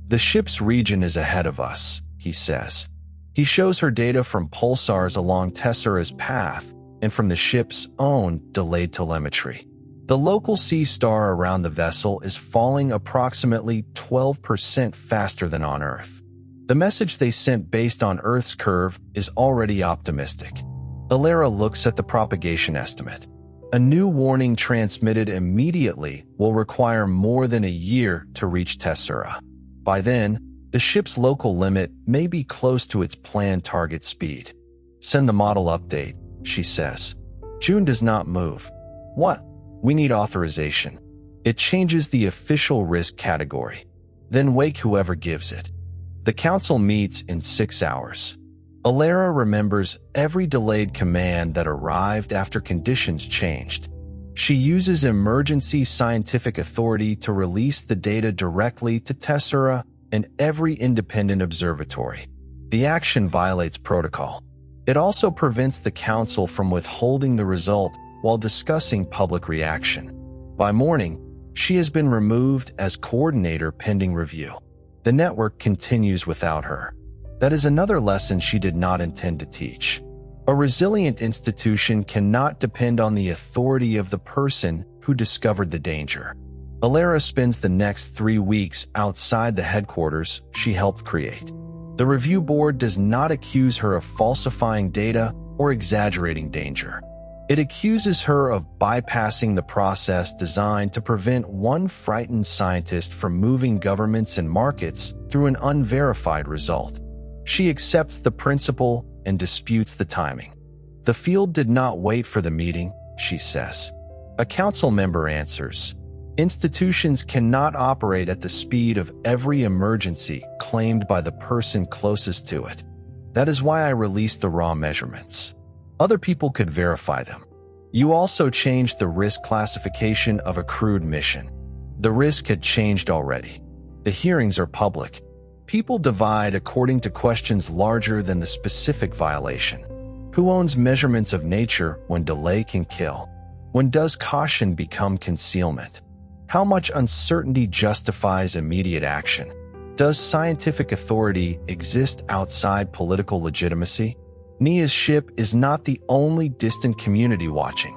"The ship's region is ahead of us," he says. He shows her data from pulsars along Tessera's path and from the ship's own delayed telemetry. The local sea star around the vessel is falling approximately 12% faster than on Earth. The message they sent based on Earth's curve is already optimistic. Alara looks at the propagation estimate. A new warning transmitted immediately will require more than a year to reach Tessera. By then, the ship's local limit may be close to its planned target speed. "Send the model update," she says. June does not move. "What?" "We need authorization. It changes the official risk category. Then wake whoever gives it." The council meets in 6 hours. Alara remembers every delayed command that arrived after conditions changed. She uses emergency scientific authority to release the data directly to Tessera and every independent observatory. The action violates protocol. It also prevents the council from withholding the result while discussing public reaction. By morning, she has been removed as coordinator pending review. The network continues without her. That is another lesson she did not intend to teach. A resilient institution cannot depend on the authority of the person who discovered the danger. Alara spends the next 3 weeks outside the headquarters she helped create. The review board does not accuse her of falsifying data or exaggerating danger. It accuses her of bypassing the process designed to prevent one frightened scientist from moving governments and markets through an unverified result. She accepts the principle and disputes the timing. "The field did not wait for the meeting," she says. A council member answers, "Institutions cannot operate at the speed of every emergency claimed by the person closest to it. That is why I released the raw measurements. Other people could verify them. You also changed the risk classification of a crewed mission." The risk had changed already. The hearings are public. People divide according to questions larger than the specific violation. Who owns measurements of nature when delay can kill? When does caution become concealment? How much uncertainty justifies immediate action? Does scientific authority exist outside political legitimacy? Nia's ship is not the only distant community watching.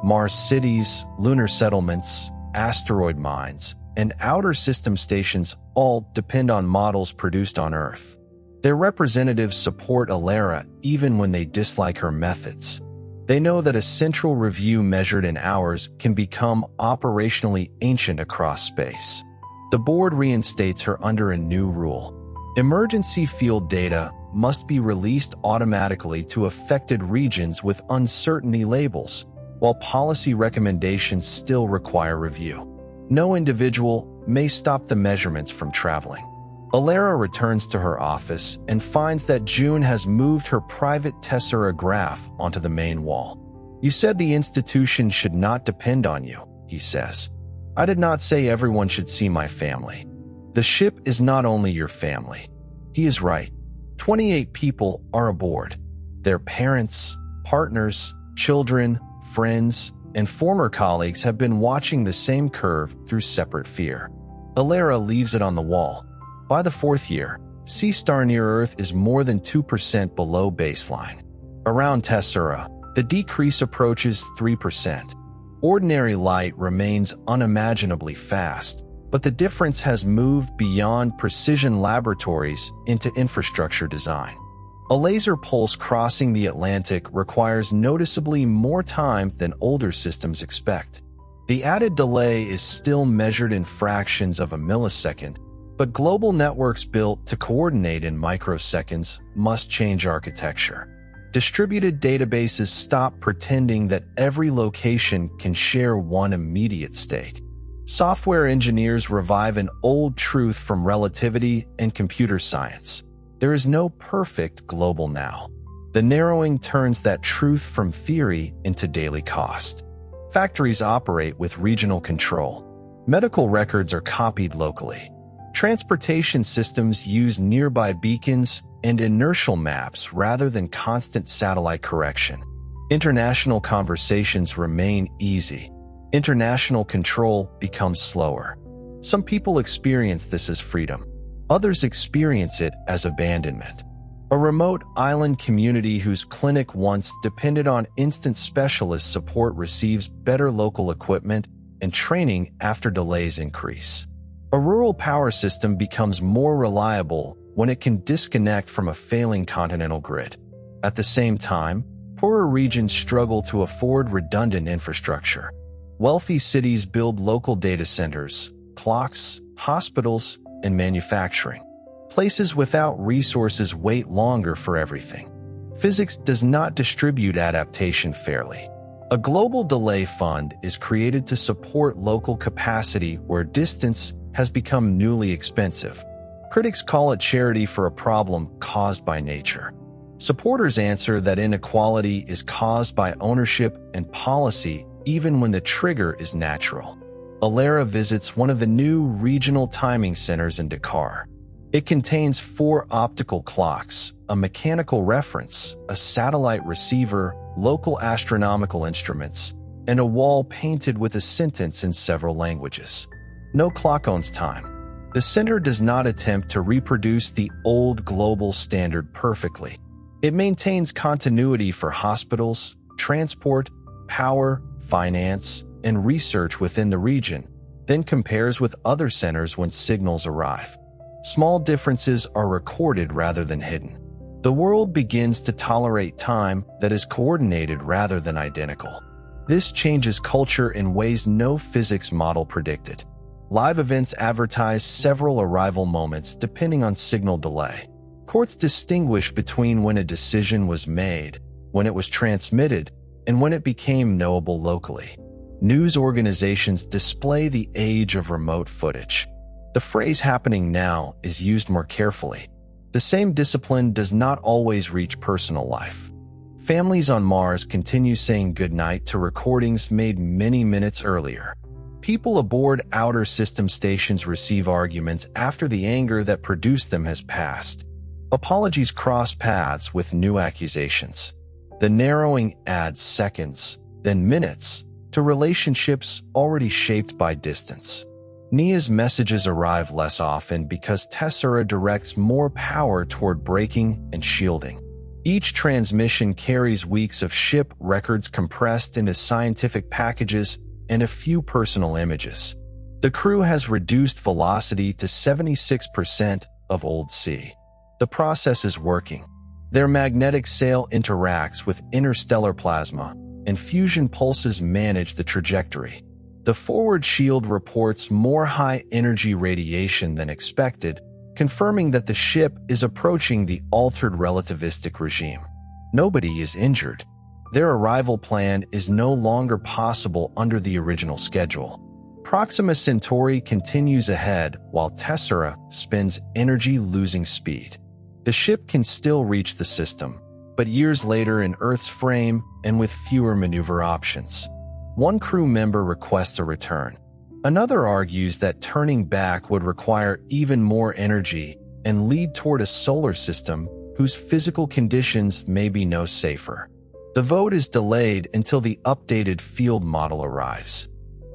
Mars cities, lunar settlements, asteroid mines, and outer system stations all depend on models produced on Earth. Their representatives support Alara even when they dislike her methods. They know that a central review measured in hours can become operationally ancient across space. The board reinstates her under a new rule. Emergency field data must be released automatically to affected regions with uncertainty labels, while policy recommendations still require review. No individual may stop the measurements from traveling. Alara returns to her office and finds that June has moved her private Tessera graph onto the main wall. "You said the institution should not depend on you," he says. "I did not say everyone should see my family. The ship is not only your family." He is right. 28 people are aboard. Their parents, partners, children, friends, and former colleagues have been watching the same curve through separate fear. Alara leaves it on the wall. By the 4th year, C-star near Earth is more than 2% below baseline. Around Tessera, the decrease approaches 3%. Ordinary light remains unimaginably fast, but the difference has moved beyond precision laboratories into infrastructure design. A laser pulse crossing the Atlantic requires noticeably more time than older systems expect. The added delay is still measured in fractions of a millisecond, but global networks built to coordinate in microseconds must change architecture. Distributed databases stop pretending that every location can share one immediate state. Software engineers revive an old truth from relativity and computer science. There is no perfect global now. The narrowing turns that truth from theory into daily cost. Factories operate with regional control. Medical records are copied locally. Transportation systems use nearby beacons and inertial maps rather than constant satellite correction. International conversations remain easy. International control becomes slower. Some people experience this as freedom. Others experience it as abandonment. A remote island community whose clinic once depended on instant specialist support receives better local equipment and training after delays increase. A rural power system becomes more reliable when it can disconnect from a failing continental grid. At the same time, poorer regions struggle to afford redundant infrastructure. Wealthy cities build local data centers, clocks, hospitals, and manufacturing. Places without resources wait longer for everything. Physics does not distribute adaptation fairly. A global delay fund is created to support local capacity where distance has become newly expensive. Critics call it charity for a problem caused by nature. Supporters answer that inequality is caused by ownership and policy even when the trigger is natural. Alara visits one of the new regional timing centers in Dakar. It contains 4 optical clocks, a mechanical reference, a satellite receiver, local astronomical instruments, and a wall painted with a sentence in several languages. No clock owns time. The center does not attempt to reproduce the old global standard perfectly. It maintains continuity for hospitals, transport, power, finance, and research within the region, then compares with other centers when signals arrive. Small differences are recorded rather than hidden. The world begins to tolerate time that is coordinated rather than identical. This changes culture in ways no physics model predicted. Live events advertise several arrival moments depending on signal delay. Courts distinguish between when a decision was made, when it was transmitted, and when it became knowable locally. News organizations display the age of remote footage. The phrase "happening now" is used more carefully. The same discipline does not always reach personal life. Families on Mars continue saying goodnight to recordings made many minutes earlier. People aboard outer system stations receive arguments after the anger that produced them has passed. Apologies cross paths with new accusations. The narrowing adds seconds, then minutes, to relationships already shaped by distance. Nia's messages arrive less often because Tessera directs more power toward braking and shielding. Each transmission carries weeks of ship records compressed into scientific packages and a few personal images. The crew has reduced velocity to 76% of old C. The process is working. Their magnetic sail interacts with interstellar plasma, and fusion pulses manage the trajectory. The forward shield reports more high-energy radiation than expected, confirming that the ship is approaching the altered relativistic regime. Nobody is injured. Their arrival plan is no longer possible under the original schedule. Proxima Centauri continues ahead while Tessera spends energy losing speed. The ship can still reach the system, but years later in Earth's frame and with fewer maneuver options. One crew member requests a return. Another argues that turning back would require even more energy and lead toward a solar system whose physical conditions may be no safer. The vote is delayed until the updated field model arrives.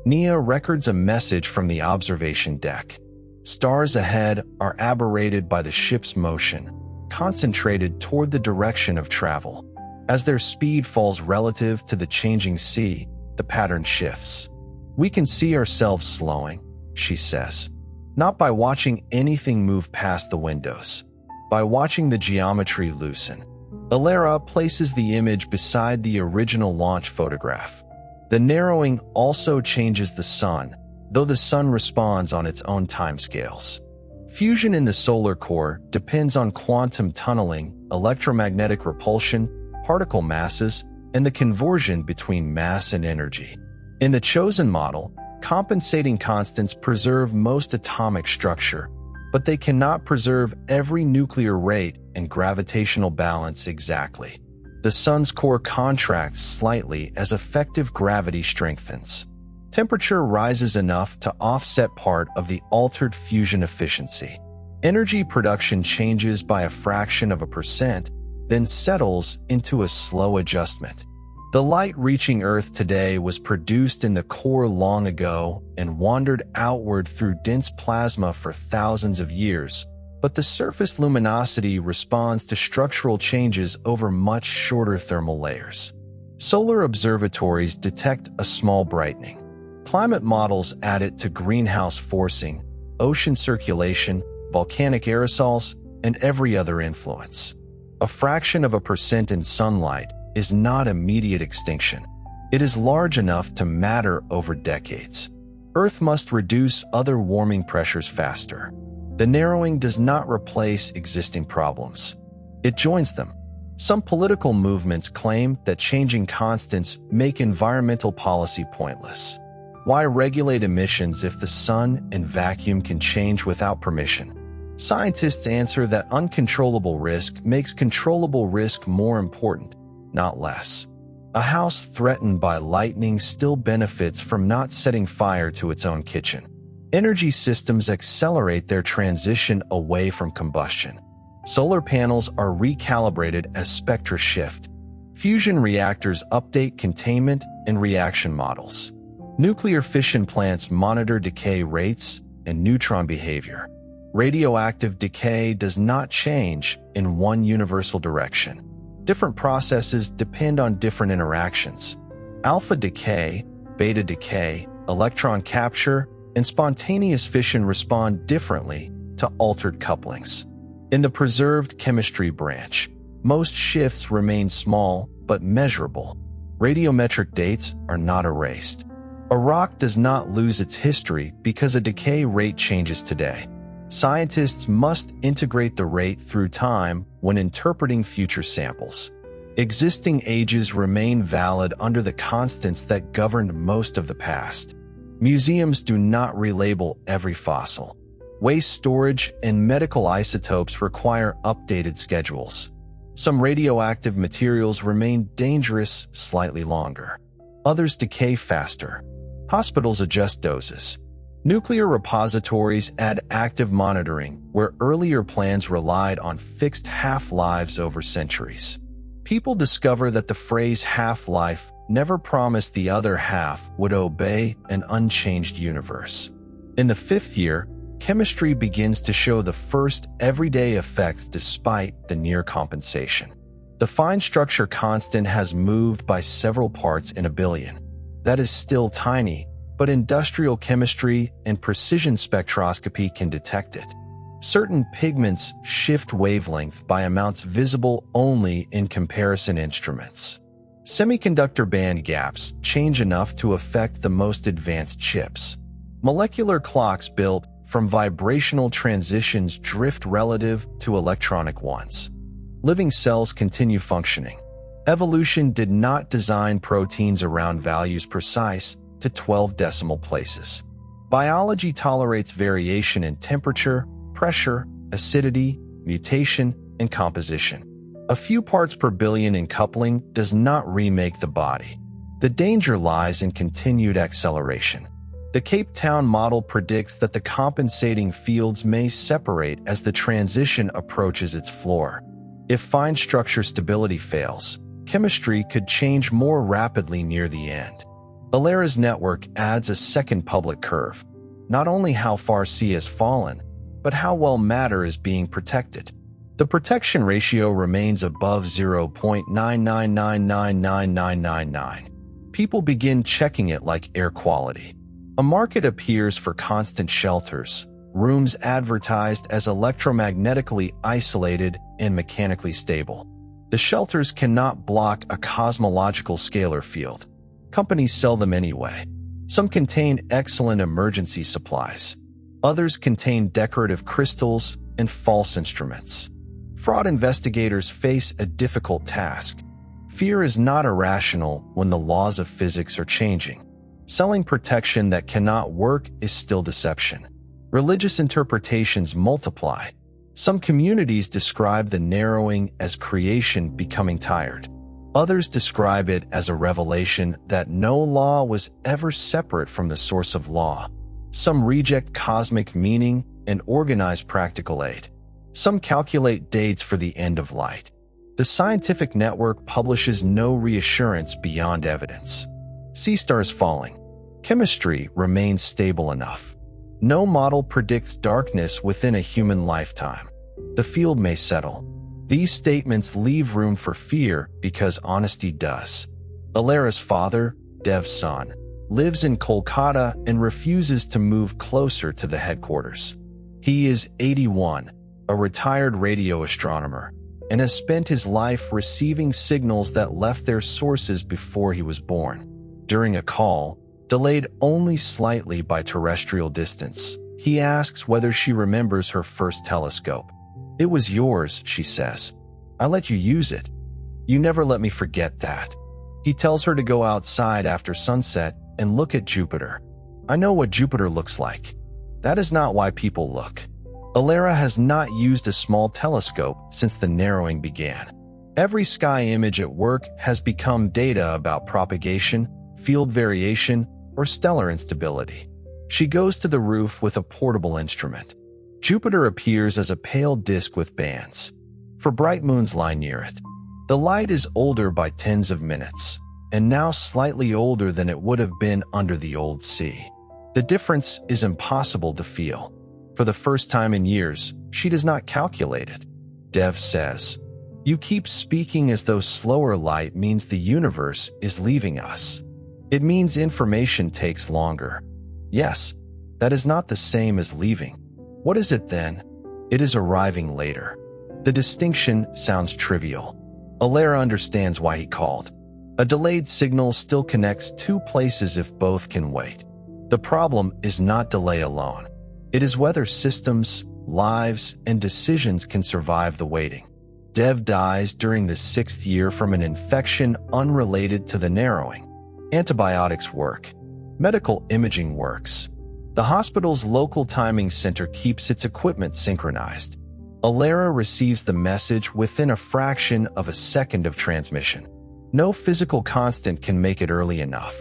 Nia records a message from the observation deck. Stars ahead are aberrated by the ship's motion, concentrated toward the direction of travel. As their speed falls relative to the changing sea, the pattern shifts. "We can see ourselves slowing," she says. "Not by watching anything move past the windows, by watching the geometry loosen." Alara places the image beside the original launch photograph. The narrowing also changes the sun, though the sun responds on its own timescales. Fusion in the solar core depends on quantum tunneling, electromagnetic repulsion, particle masses, and the conversion between mass and energy. In the chosen model, compensating constants preserve most atomic structure, but they cannot preserve every nuclear rate and gravitational balance exactly. The sun's core contracts slightly as effective gravity strengthens. Temperature rises enough to offset part of the altered fusion efficiency. Energy production changes by a fraction of a percent, then settles into a slow adjustment. The light reaching Earth today was produced in the core long ago and wandered outward through dense plasma for thousands of years, but the surface luminosity responds to structural changes over much shorter thermal layers. Solar observatories detect a small brightening. Climate models add it to greenhouse forcing, ocean circulation, volcanic aerosols, and every other influence. A fraction of a percent in sunlight is not immediate extinction. It is large enough to matter over decades. Earth must reduce other warming pressures faster. The narrowing does not replace existing problems. It joins them. Some political movements claim that changing constants make environmental policy pointless. Why regulate emissions if the sun and vacuum can change without permission? Scientists answer that uncontrollable risk makes controllable risk more important, not less. A house threatened by lightning still benefits from not setting fire to its own kitchen. Energy systems accelerate their transition away from combustion. Solar panels are recalibrated as spectra shift. Fusion reactors update containment and reaction models. Nuclear fission plants monitor decay rates and neutron behavior. Radioactive decay does not change in one universal direction. Different processes depend on different interactions. Alpha decay, beta decay, electron capture, and spontaneous fission respond differently to altered couplings. In the preserved chemistry branch, most shifts remain small but measurable. Radiometric dates are not erased. A rock does not lose its history because a decay rate changes today. Scientists must integrate the rate through time when interpreting future samples. Existing ages remain valid under the constants that governed most of the past. Museums do not relabel every fossil. Waste storage and medical isotopes require updated schedules. Some radioactive materials remain dangerous slightly longer. Others decay faster. Hospitals adjust doses. Nuclear repositories add active monitoring, where earlier plans relied on fixed half-lives over centuries. People discover that the phrase half-life never promised the other half would obey an unchanged universe. In the fifth year, chemistry begins to show the first everyday effects despite the near compensation. The fine structure constant has moved by several parts in a billion. That is still tiny, but industrial chemistry and precision spectroscopy can detect it. Certain pigments shift wavelength by amounts visible only in comparison instruments. Semiconductor band gaps change enough to affect the most advanced chips. Molecular clocks built from vibrational transitions drift relative to electronic ones. Living cells continue functioning. Evolution did not design proteins around values precise to 12 decimal places. Biology tolerates variation in temperature, pressure, acidity, mutation, and composition. A few parts per billion in coupling does not remake the body. The danger lies in continued acceleration. The Cape Town model predicts that the compensating fields may separate as the transition approaches its floor. If fine structure stability fails, chemistry could change more rapidly near the end. Alera's network adds a second public curve. Not only how far C has fallen, but how well matter is being protected. The protection ratio remains above 0.9999999. People begin checking it like air quality. A market appears for constant shelters, rooms advertised as electromagnetically isolated and mechanically stable. The shelters cannot block a cosmological scalar field. Companies sell them anyway. Some contain excellent emergency supplies. Others contain decorative crystals and false instruments. Fraud investigators face a difficult task. Fear is not irrational when the laws of physics are changing. Selling protection that cannot work is still deception. Religious interpretations multiply. Some communities describe the narrowing as creation becoming tired. Others describe it as a revelation that no law was ever separate from the source of law. Some reject cosmic meaning and organize practical aid. Some calculate dates for the end of light. The scientific network publishes no reassurance beyond evidence. C stars falling. Chemistry remains stable enough. No model predicts darkness within a human lifetime. The field may settle. These statements leave room for fear because honesty does. Alera's father, Dev's son, lives in Kolkata and refuses to move closer to the headquarters. He is 81, a retired radio astronomer, and has spent his life receiving signals that left their sources before he was born. During a call, delayed only slightly by terrestrial distance, he asks whether she remembers her first telescope. "It was yours," she says. "I let you use it. You never let me forget that." He tells her to go outside after sunset and look at Jupiter. "I know what Jupiter looks like. That is not why people look." Alera has not used a small telescope since the narrowing began. Every sky image at work has become data about propagation, field variation, or stellar instability. She goes to the roof with a portable instrument. Jupiter appears as a pale disk with bands. For bright moons lie near it. The light is older by tens of minutes, and now slightly older than it would have been under the old sea. The difference is impossible to feel. For the first time in years, she does not calculate it. Dev says, "You keep speaking as though slower light means the universe is leaving us. It means information takes longer." Yes, that is not the same as leaving. What is it then? It is arriving later. The distinction sounds trivial. Alera understands why he called. A delayed signal still connects two places if both can wait. The problem is not delay alone. It is whether systems, lives, and decisions can survive the waiting. Dev dies during the 6th year from an infection unrelated to the narrowing. Antibiotics work. Medical imaging works. The hospital's local timing center keeps its equipment synchronized. Alera receives the message within a fraction of a second of transmission. No physical constant can make it early enough.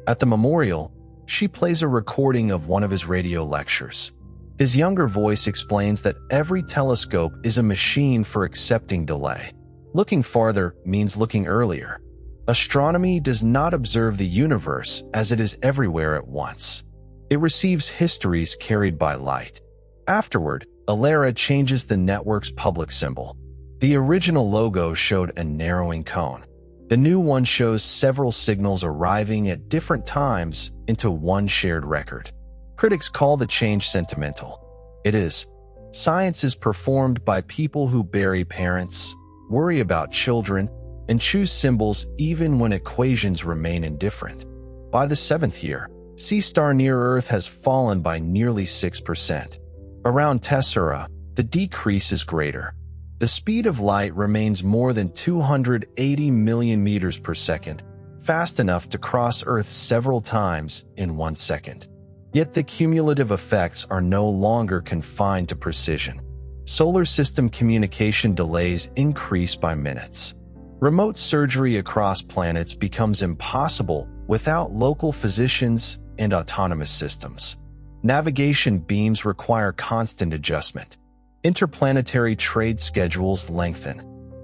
At the memorial, she plays a recording of one of his radio lectures. His younger voice explains that every telescope is a machine for accepting delay. Looking farther means looking earlier. Astronomy does not observe the universe as it is everywhere at once. It receives histories carried by light. Afterward, Alera changes the network's public symbol. The original logo showed a narrowing cone. The new one shows several signals arriving at different times into one shared record. Critics call the change sentimental. It is. Science is performed by people who bury parents, worry about children, and choose symbols even when equations remain indifferent. By the 7th year, C-star near Earth has fallen by nearly 6%. Around Tessera, the decrease is greater. The speed of light remains more than 280 million meters per second, fast enough to cross Earth several times in 1 second. Yet the cumulative effects are no longer confined to precision. Solar system communication delays increase by minutes. Remote surgery across planets becomes impossible without local physicians and autonomous systems. Navigation beams require constant adjustment. Interplanetary trade schedules lengthen.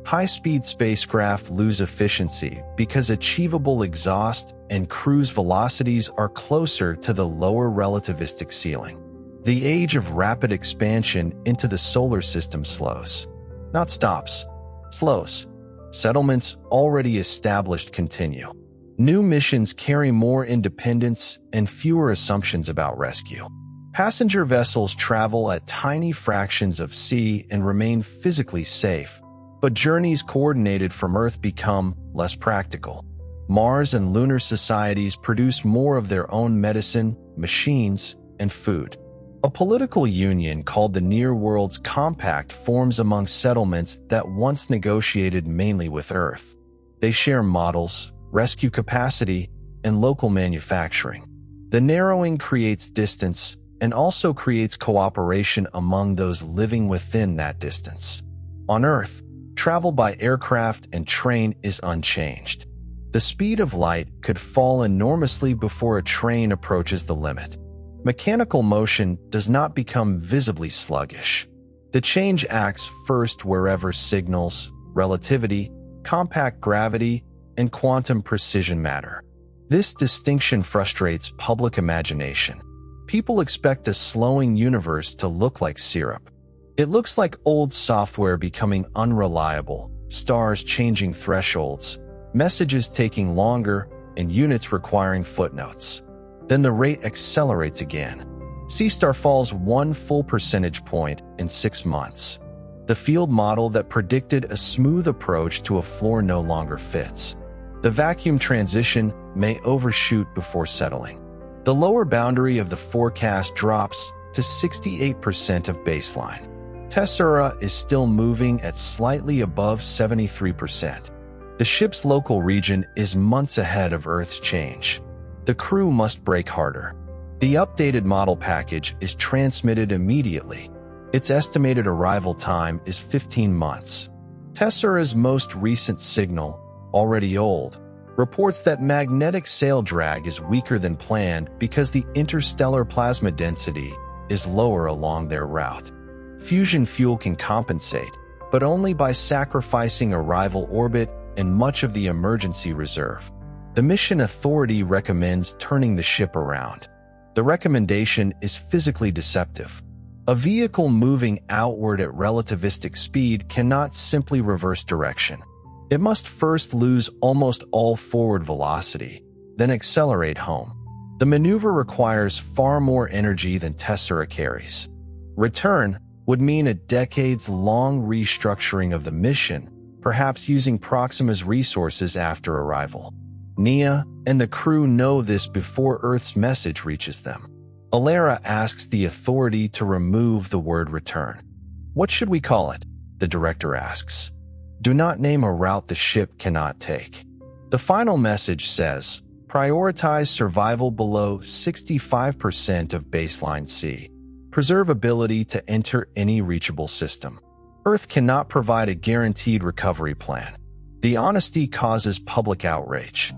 High-speed spacecraft lose efficiency because achievable exhaust and cruise velocities are closer to the lower relativistic ceiling. The age of rapid expansion into the solar system slows. Not stops, slows. Settlements already established continue. New missions carry more independence and fewer assumptions about rescue. Passenger vessels travel at tiny fractions of C and remain physically safe, but journeys coordinated from Earth become less practical. Mars and lunar societies produce more of their own medicine, machines, and food. A political union called the Near Worlds Compact forms among settlements that once negotiated mainly with Earth. They share models, rescue capacity, and local manufacturing. The narrowing creates distance and also creates cooperation among those living within that distance. On Earth, travel by aircraft and train is unchanged. The speed of light could fall enormously before a train approaches the limit. Mechanical motion does not become visibly sluggish. The change acts first wherever signals, relativity, compact gravity, and quantum precision matter. This distinction frustrates public imagination. People expect a slowing universe to look like syrup. It looks like old software becoming unreliable, stars changing thresholds, messages taking longer, and units requiring footnotes. Then the rate accelerates again. C-star falls 1 full percentage point in 6 months. The field model that predicted a smooth approach to a floor no longer fits. The vacuum transition may overshoot before settling. The lower boundary of the forecast drops to 68% of baseline. Tessera is still moving at slightly above 73%. The ship's local region is months ahead of Earth's change. The crew must brake harder. The updated model package is transmitted immediately. Its estimated arrival time is 15 months. Tessera's most recent signal, already old, reports that magnetic sail drag is weaker than planned because the interstellar plasma density is lower along their route. Fusion fuel can compensate, but only by sacrificing arrival orbit and much of the emergency reserve. The mission authority recommends turning the ship around. The recommendation is physically deceptive. A vehicle moving outward at relativistic speed cannot simply reverse direction. It must first lose almost all forward velocity, then accelerate home. The maneuver requires far more energy than Tessera carries. Return would mean a decades-long restructuring of the mission, perhaps using Proxima's resources after arrival. Nia and the crew know this before Earth's message reaches them. Alara asks the authority to remove the word return. What should we call it? The director asks. Do not name a route the ship cannot take. The final message says, prioritize survival below 65% of baseline C. Preserve ability to enter any reachable system. Earth cannot provide a guaranteed recovery plan. The honesty causes public outrage.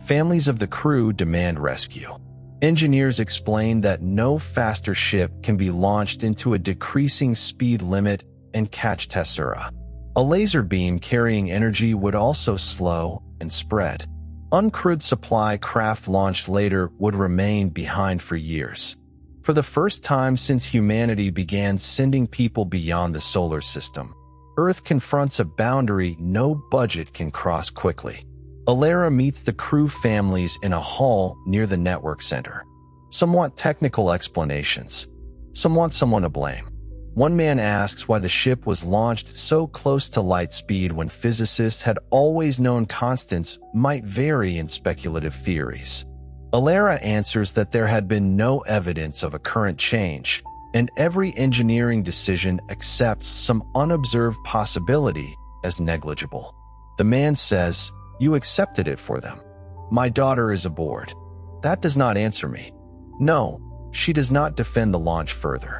Families of the crew demand rescue. Engineers explain that no faster ship can be launched into a decreasing speed limit and catch Tessera. A laser beam carrying energy would also slow and spread. Uncrewed supply craft launched later would remain behind for years. For the first time since humanity began sending people beyond the solar system, Earth confronts a boundary no budget can cross quickly. Alara meets the crew families in a hall near the network center. Some want technical explanations. Some want someone to blame. One man asks why the ship was launched so close to light speed when physicists had always known constants might vary in speculative theories. Alara answers that there had been no evidence of a current change, and every engineering decision accepts some unobserved possibility as negligible. The man says, "You accepted it for them. My daughter is aboard." That does not answer me. No, she does not defend the launch further.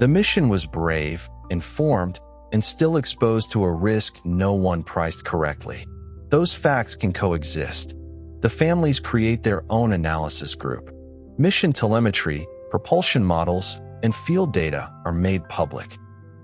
The mission was brave, informed, and still exposed to a risk no one priced correctly. Those facts can coexist. The families create their own analysis group. Mission telemetry, propulsion models, and field data are made public.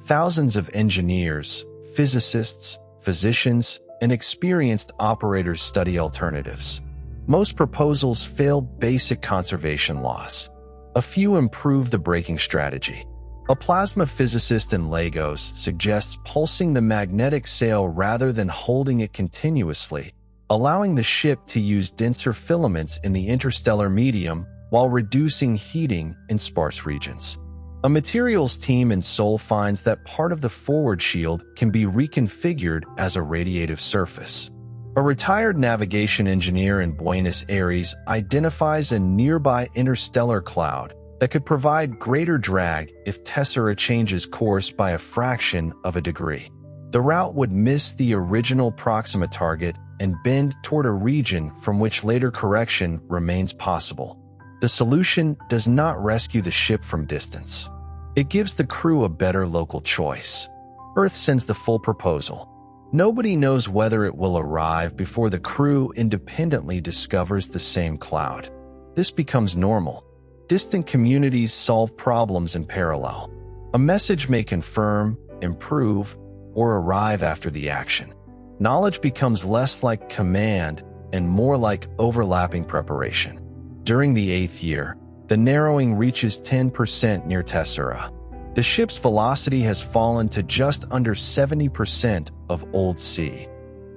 Thousands of engineers, physicists, physicians, and experienced operators study alternatives. Most proposals fail basic conservation laws. A few improve the braking strategy. A plasma physicist in Lagos suggests pulsing the magnetic sail rather than holding it continuously, allowing the ship to use denser filaments in the interstellar medium while reducing heating in sparse regions. A materials team in Seoul finds that part of the forward shield can be reconfigured as a radiative surface. A retired navigation engineer in Buenos Aires identifies a nearby interstellar cloud that could provide greater drag if Tessera changes course by a fraction of a degree. The route would miss the original Proxima target and bend toward a region from which later correction remains possible. The solution does not rescue the ship from distance. It gives the crew a better local choice. Earth sends the full proposal. Nobody knows whether it will arrive before the crew independently discovers the same cloud. This becomes normal. Distant communities solve problems in parallel. A message may confirm, improve, or arrive after the action. Knowledge becomes less like command and more like overlapping preparation. During the 8th year, the narrowing reaches 10% near Tessera. The ship's velocity has fallen to just under 70% of Old C.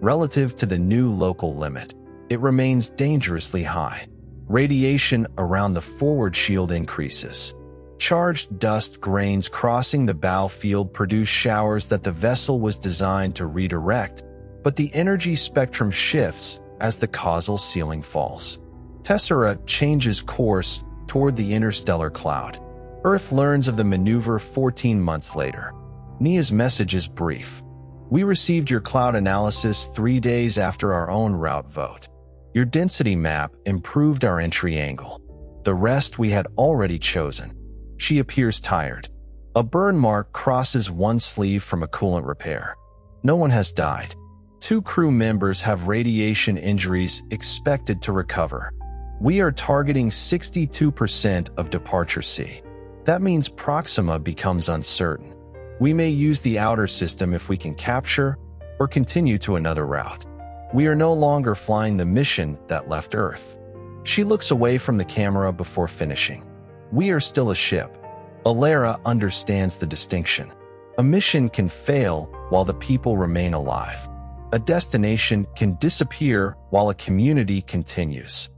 Relative to the new local limit, it remains dangerously high. Radiation around the forward shield increases. Charged dust grains crossing the bow field produce showers that the vessel was designed to redirect, but the energy spectrum shifts as the causal ceiling falls. Tessera changes course toward the interstellar cloud. Earth learns of the maneuver 14 months later. Nia's message is brief. We received your cloud analysis 3 days after our own route vote. Your density map improved our entry angle. The rest we had already chosen. She appears tired. A burn mark crosses one sleeve from a coolant repair. No one has died. 2 crew members have radiation injuries expected to recover. We are targeting 62% of departure C. That means Proxima becomes uncertain. We may use the outer system if we can capture or continue to another route. We are no longer flying the mission that left Earth. She looks away from the camera before finishing. We are still a ship. Alara understands the distinction. A mission can fail while the people remain alive. A destination can disappear while a community continues.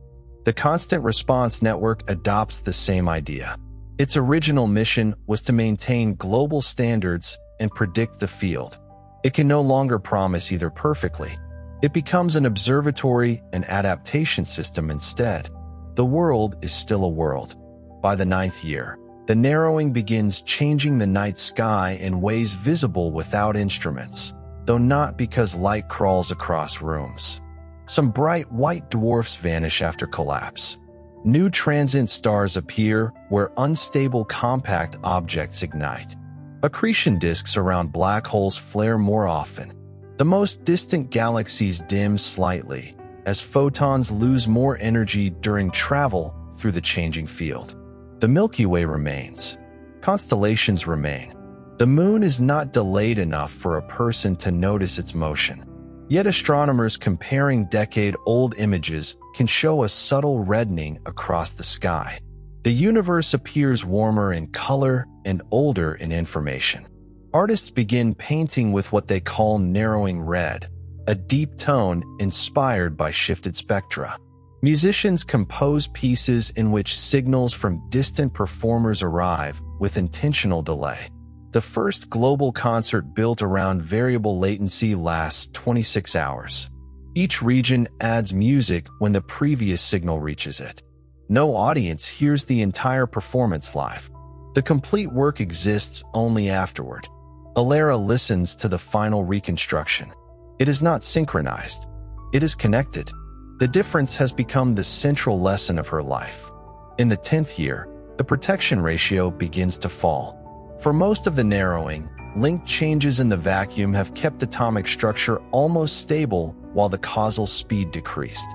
The Constant Response Network adopts the same idea. Its original mission was to maintain global standards and predict the field. It can no longer promise either perfectly. It becomes an observatory and adaptation system instead. The world is still a world. By the 9th year, the narrowing begins changing the night sky in ways visible without instruments, though not because light crawls across rooms. Some bright white dwarfs vanish after collapse. New transient stars appear where unstable compact objects ignite. Accretion disks around black holes flare more often. The most distant galaxies dim slightly as photons lose more energy during travel through the changing field. The Milky Way remains. Constellations remain. The moon is not delayed enough for a person to notice its motion. Yet astronomers comparing decade-old images can show a subtle reddening across the sky. The universe appears warmer in color and older in information. Artists begin painting with what they call narrowing red, a deep tone inspired by shifted spectra. Musicians compose pieces in which signals from distant performers arrive with intentional delay. The first global concert built around variable latency lasts 26 hours. Each region adds music when the previous signal reaches it. No audience hears the entire performance live. The complete work exists only afterward. Alara listens to the final reconstruction. It is not synchronized. It is connected. The difference has become the central lesson of her life. In the 10th year, the protection ratio begins to fall. For most of the narrowing, link changes in the vacuum have kept atomic structure almost stable while the causal speed decreased.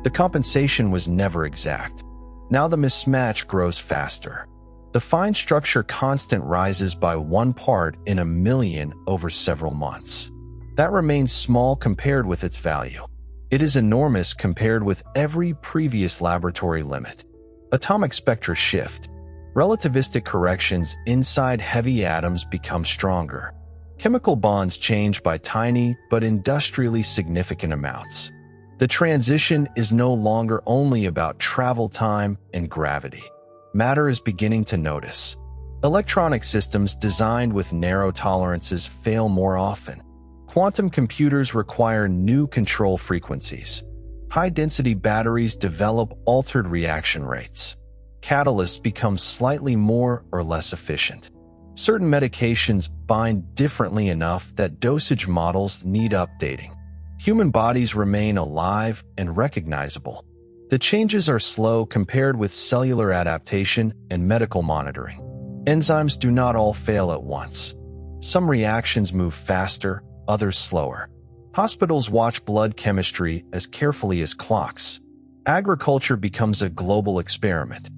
The compensation was never exact. Now the mismatch grows faster. The fine structure constant rises by 1 part in a million over several months. That remains small compared with its value. It is enormous compared with every previous laboratory limit. Atomic spectra shift. Relativistic corrections inside heavy atoms become stronger. Chemical bonds change by tiny but industrially significant amounts. The transition is no longer only about travel time and gravity. Matter is beginning to notice. Electronic systems designed with narrow tolerances fail more often. Quantum computers require new control frequencies. High-density batteries develop altered reaction rates. Catalysts become slightly more or less efficient. Certain medications bind differently enough that dosage models need updating. Human bodies remain alive and recognizable. The changes are slow compared with cellular adaptation and medical monitoring. Enzymes do not all fail at once. Some reactions move faster, others slower. Hospitals watch blood chemistry as carefully as clocks. Agriculture becomes a global experiment.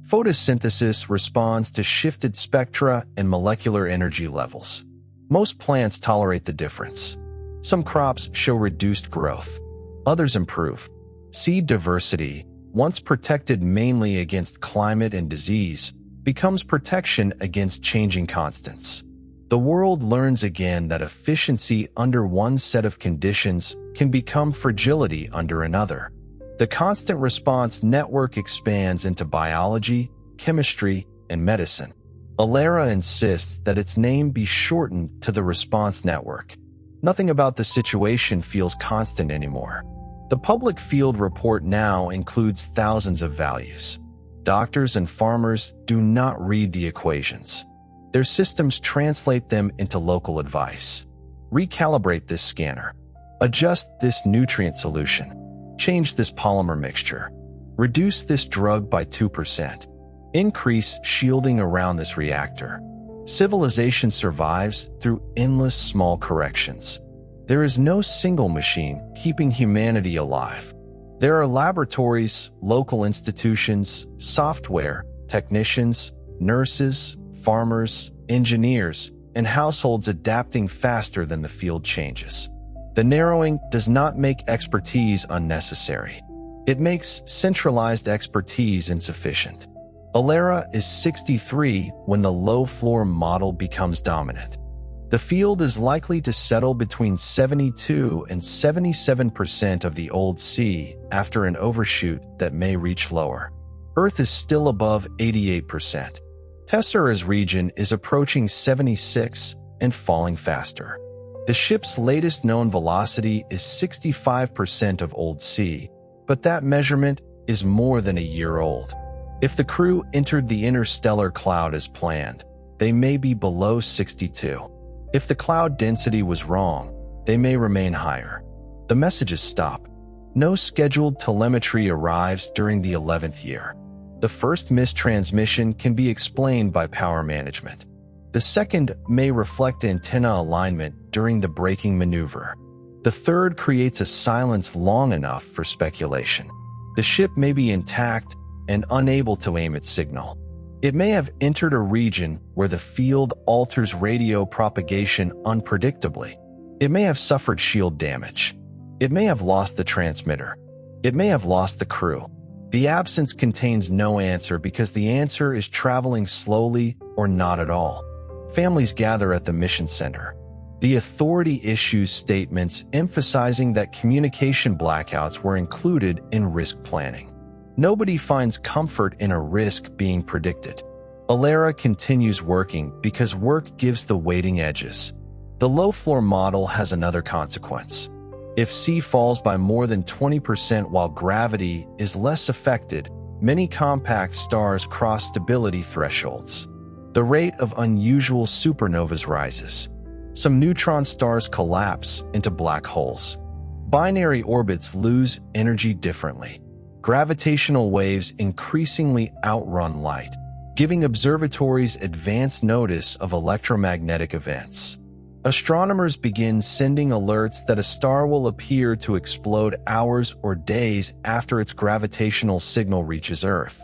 Photosynthesis responds to shifted spectra and molecular energy levels. Most plants tolerate the difference. Some crops show reduced growth. Others improve. Seed diversity, once protected mainly against climate and disease, becomes protection against changing constants. The world learns again that efficiency under one set of conditions can become fragility under another. The constant response network expands into biology, chemistry, and medicine. Alera insists that its name be shortened to the response network. Nothing about the situation feels constant anymore. The public field report now includes thousands of values. Doctors and farmers do not read the equations. Their systems translate them into local advice. Recalibrate this scanner. Adjust this nutrient solution. Change this polymer mixture. Reduce this drug by 2%. Increase shielding around this reactor. Civilization survives through endless small corrections. There is no single machine keeping humanity alive. There are laboratories, local institutions, software, technicians, nurses, farmers, engineers, and households adapting faster than the field changes. The narrowing does not make expertise unnecessary. It makes centralized expertise insufficient. Alera is 63 when the low-floor model becomes dominant. The field is likely to settle between 72 and 77% of the old sea after an overshoot that may reach lower. Earth is still above 88%. Tessera's region is approaching 76 and falling faster. The ship's latest known velocity is 65% of old sea, but that measurement is more than a year old. If the crew entered the interstellar cloud as planned, they may be below 62. If the cloud density was wrong, they may remain higher. The messages stop. No scheduled telemetry arrives during the 11th year. The first mistransmission can be explained by power management. The second may reflect antenna alignment during the braking maneuver. The third creates a silence long enough for speculation. The ship may be intact and unable to aim its signal. It may have entered a region where the field alters radio propagation unpredictably. It may have suffered shield damage. It may have lost the transmitter. It may have lost the crew. The absence contains no answer because the answer is traveling slowly or not at all. Families gather at the mission center. The authority issues statements emphasizing that communication blackouts were included in risk planning. Nobody finds comfort in a risk being predicted. Alera continues working because work gives the weighting edges. The low-floor model has another consequence. If C falls by more than 20% while gravity is less affected, many compact stars cross stability thresholds. The rate of unusual supernovas rises. Some neutron stars collapse into black holes. Binary orbits lose energy differently. Gravitational waves increasingly outrun light, giving observatories advance notice of electromagnetic events. Astronomers begin sending alerts that a star will appear to explode hours or days after its gravitational signal reaches Earth.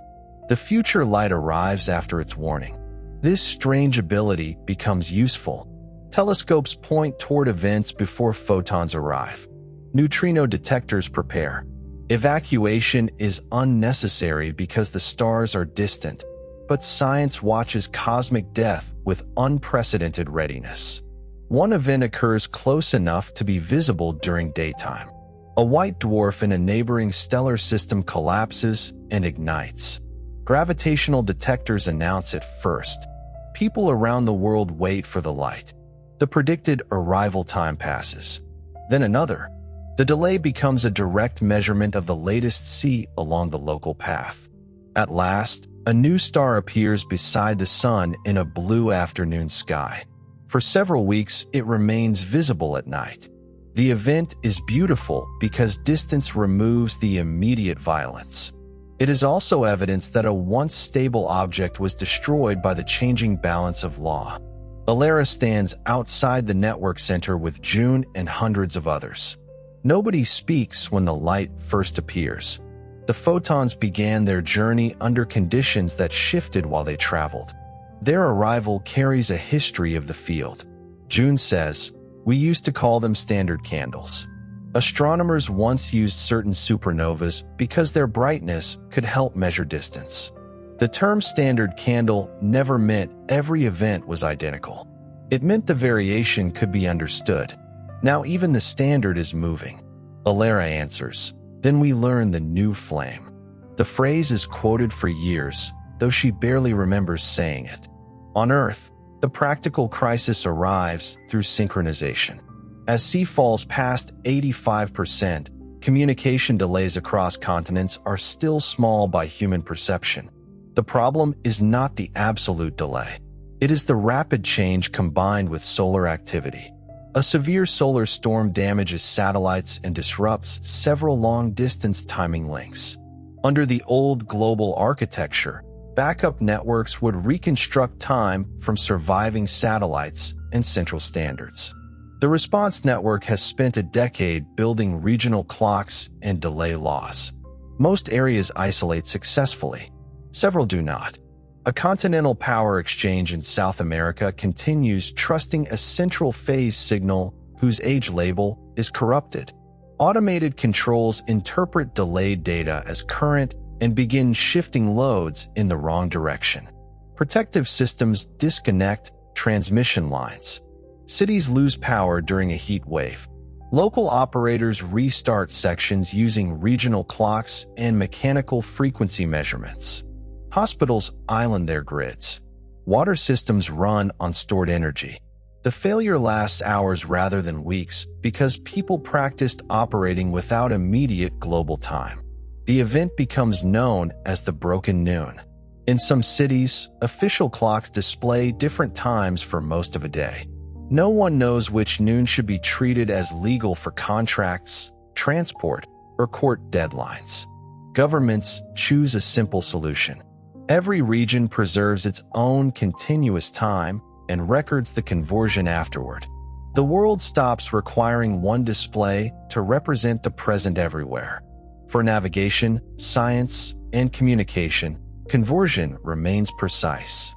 The future light arrives after its warning. This strange ability becomes useful. Telescopes point toward events before photons arrive. Neutrino detectors prepare. Evacuation is unnecessary because the stars are distant, but science watches cosmic death with unprecedented readiness. One event occurs close enough to be visible during daytime. A white dwarf in a neighboring stellar system collapses and ignites. Gravitational detectors announce it first. People around the world wait for the light. The predicted arrival time passes. Then another. The delay becomes a direct measurement of the latest C along the local path. At last, a new star appears beside the sun in a blue afternoon sky. For several weeks, it remains visible at night. The event is beautiful because distance removes the immediate violence. It is also evidence that a once stable object was destroyed by the changing balance of law. Alara stands outside the network center with June and hundreds of others. Nobody speaks when the light first appears. The photons began their journey under conditions that shifted while they traveled. Their arrival carries a history of the field. June says, "We used to call them standard candles. Astronomers once used certain supernovas because their brightness could help measure distance. The term standard candle never meant every event was identical. It meant the variation could be understood. Now even the standard is moving." Alara answers, "Then we learn the new flame." The phrase is quoted for years, though she barely remembers saying it. On Earth, the practical crisis arrives through synchronization. As C falls past 85%, communication delays across continents are still small by human perception. The problem is not the absolute delay. It is the rapid change combined with solar activity. A severe solar storm damages satellites and disrupts several long-distance timing links. Under the old global architecture, backup networks would reconstruct time from surviving satellites and central standards. The response network has spent a decade building regional clocks and delay laws. Most areas isolate successfully. Several do not. A continental power exchange in South America continues trusting a central phase signal whose age label is corrupted. Automated controls interpret delayed data as current and begin shifting loads in the wrong direction. Protective systems disconnect transmission lines. Cities lose power during a heat wave. Local operators restart sections using regional clocks and mechanical frequency measurements. Hospitals island their grids. Water systems run on stored energy. The failure lasts hours rather than weeks because people practiced operating without immediate global time. The event becomes known as the broken noon. In some cities, official clocks display different times for most of a day. No one knows which noon should be treated as legal for contracts, transport, or court deadlines. Governments choose a simple solution. Every region preserves its own continuous time and records the conversion afterward. The world stops requiring one display to represent the present everywhere. For navigation, science, and communication, conversion remains precise.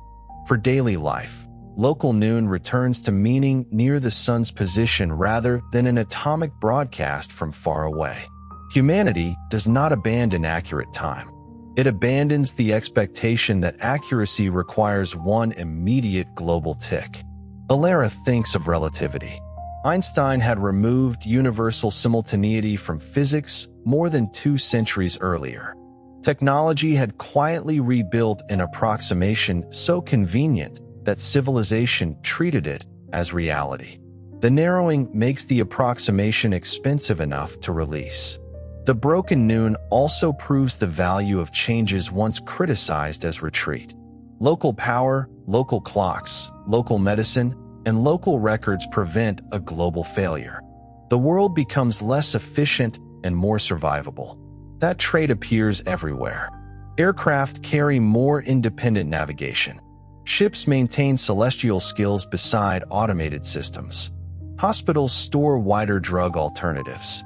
For daily life, local noon returns to meaning near the sun's position rather than an atomic broadcast from far away. Humanity does not abandon accurate time. It abandons the expectation that accuracy requires one immediate global tick. Alara thinks of relativity. Einstein had removed universal simultaneity from physics more than 2 centuries earlier. Technology had quietly rebuilt an approximation so convenient that civilization treated it as reality. The narrowing makes the approximation expensive enough to release. The broken noon also proves the value of changes once criticized as retreat. Local power, local clocks, local medicine, and local records prevent a global failure. The world becomes less efficient and more survivable. That trait appears everywhere. Aircraft carry more independent navigation. Ships maintain celestial skills beside automated systems. Hospitals store wider drug alternatives.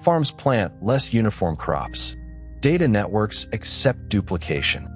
Farms plant less uniform crops. Data networks accept duplication.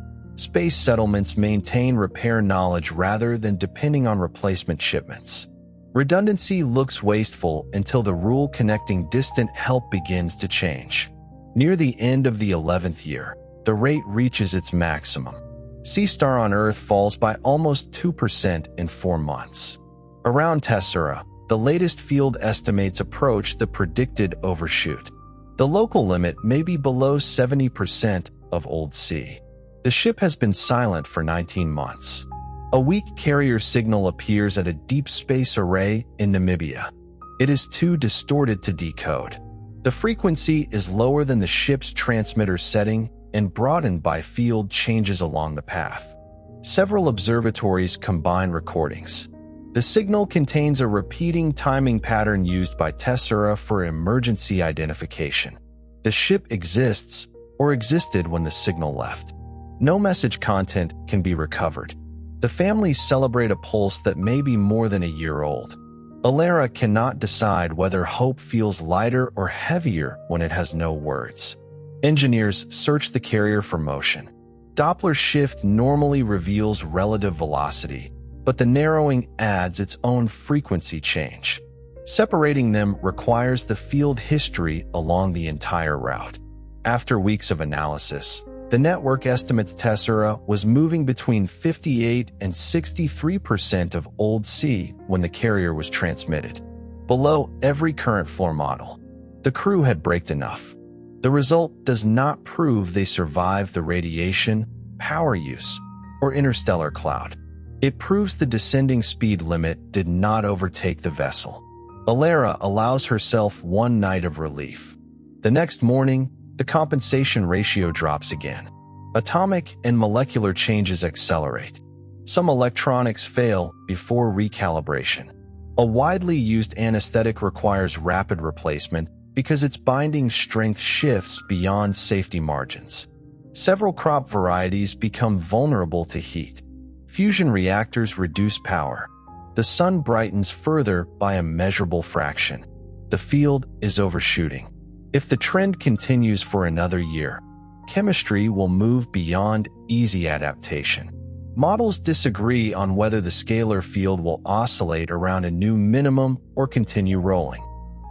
Space settlements maintain repair knowledge rather than depending on replacement shipments. Redundancy looks wasteful until the rule connecting distant help begins to change. Near the end of the 11th year, the rate reaches its maximum. C-star on Earth falls by almost 2% in 4 months. Around Tessera, the latest field estimates approach the predicted overshoot. The local limit may be below 70% of Old C. The ship has been silent for 19 months. A weak carrier signal appears at a deep space array in Namibia. It is too distorted to decode. The frequency is lower than the ship's transmitter setting and broadened by field changes along the path. Several observatories combine recordings. The signal contains a repeating timing pattern used by Tessera for emergency identification. The ship exists or existed when the signal left. No message content can be recovered. The families celebrate a pulse that may be more than a year old. Alara cannot decide whether hope feels lighter or heavier when it has no words. Engineers search the carrier for motion. Doppler shift normally reveals relative velocity, but the narrowing adds its own frequency change. Separating them requires the field history along the entire route. After weeks of analysis, the network estimates Tessera was moving between 58 and 63% of Old C when the carrier was transmitted, below every current floor model. The crew had braked enough. The result does not prove they survived the radiation, power use, or interstellar cloud. It proves the descending speed limit did not overtake the vessel. Alara allows herself one night of relief. The next morning, the compensation ratio drops again. Atomic and molecular changes accelerate. Some electronics fail before recalibration. A widely used anesthetic requires rapid replacement because its binding strength shifts beyond safety margins. Several crop varieties become vulnerable to heat. Fusion reactors reduce power. The sun brightens further by a measurable fraction. The field is overshooting. If the trend continues for another year, chemistry will move beyond easy adaptation. Models disagree on whether the scalar field will oscillate around a new minimum or continue rolling.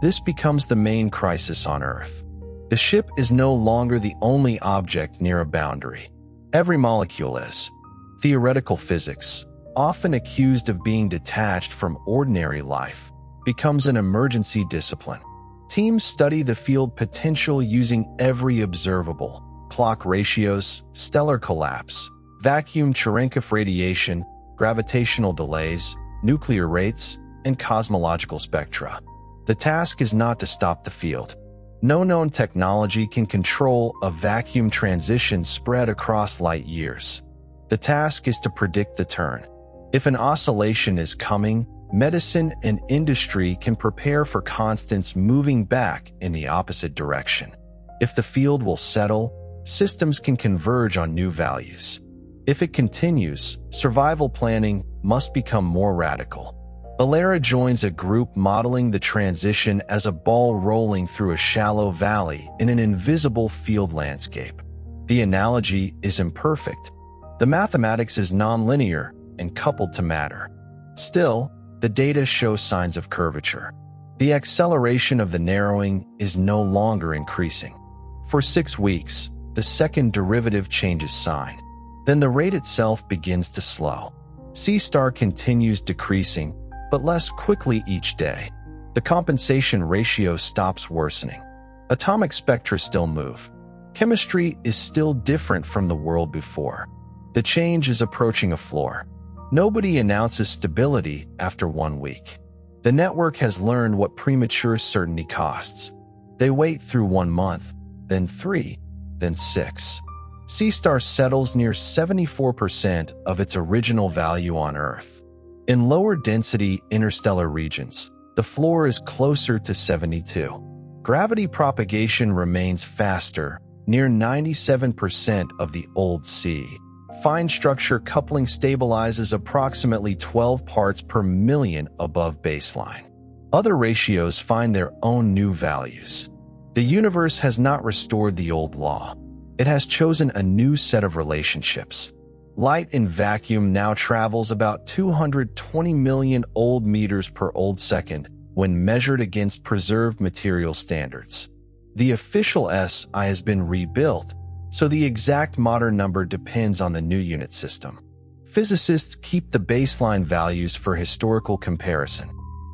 This becomes the main crisis on Earth. The ship is no longer the only object near a boundary. Every molecule is. Theoretical physics, often accused of being detached from ordinary life, becomes an emergency discipline. Teams study the field potential using every observable: clock ratios, stellar collapse, vacuum Cherenkov radiation, gravitational delays, nuclear rates, and cosmological spectra. The task is not to stop the field. No known technology can control a vacuum transition spread across light years. The task is to predict the turn. If an oscillation is coming, medicine and industry can prepare for constants moving back in the opposite direction. If the field will settle, systems can converge on new values. If it continues, survival planning must become more radical. Alara joins a group modeling the transition as a ball rolling through a shallow valley in an invisible field landscape. The analogy is imperfect. The mathematics is nonlinear and coupled to matter. Still, the data show signs of curvature. The acceleration of the narrowing is no longer increasing. For 6 weeks, the second derivative changes sign. Then the rate itself begins to slow. C-star continues decreasing, but less quickly each day. The compensation ratio stops worsening. Atomic spectra still move. Chemistry is still different from the world before. The change is approaching a floor. Nobody announces stability after 1 week. The network has learned what premature certainty costs. They wait through 1 month, then 3, then 6. C-star settles near 74% of its original value on Earth. In lower density interstellar regions, the floor is closer to 72. Gravity propagation remains faster, near 97% of the Old C. Fine structure coupling stabilizes approximately 12 parts per million above baseline. Other ratios find their own new values. The universe has not restored the old law. It has chosen a new set of relationships. Light in vacuum now travels about 220 million old meters per old second when measured against preserved material standards. The official SI has been rebuilt, so the exact modern number depends on the new unit system. Physicists keep the baseline values for historical comparison.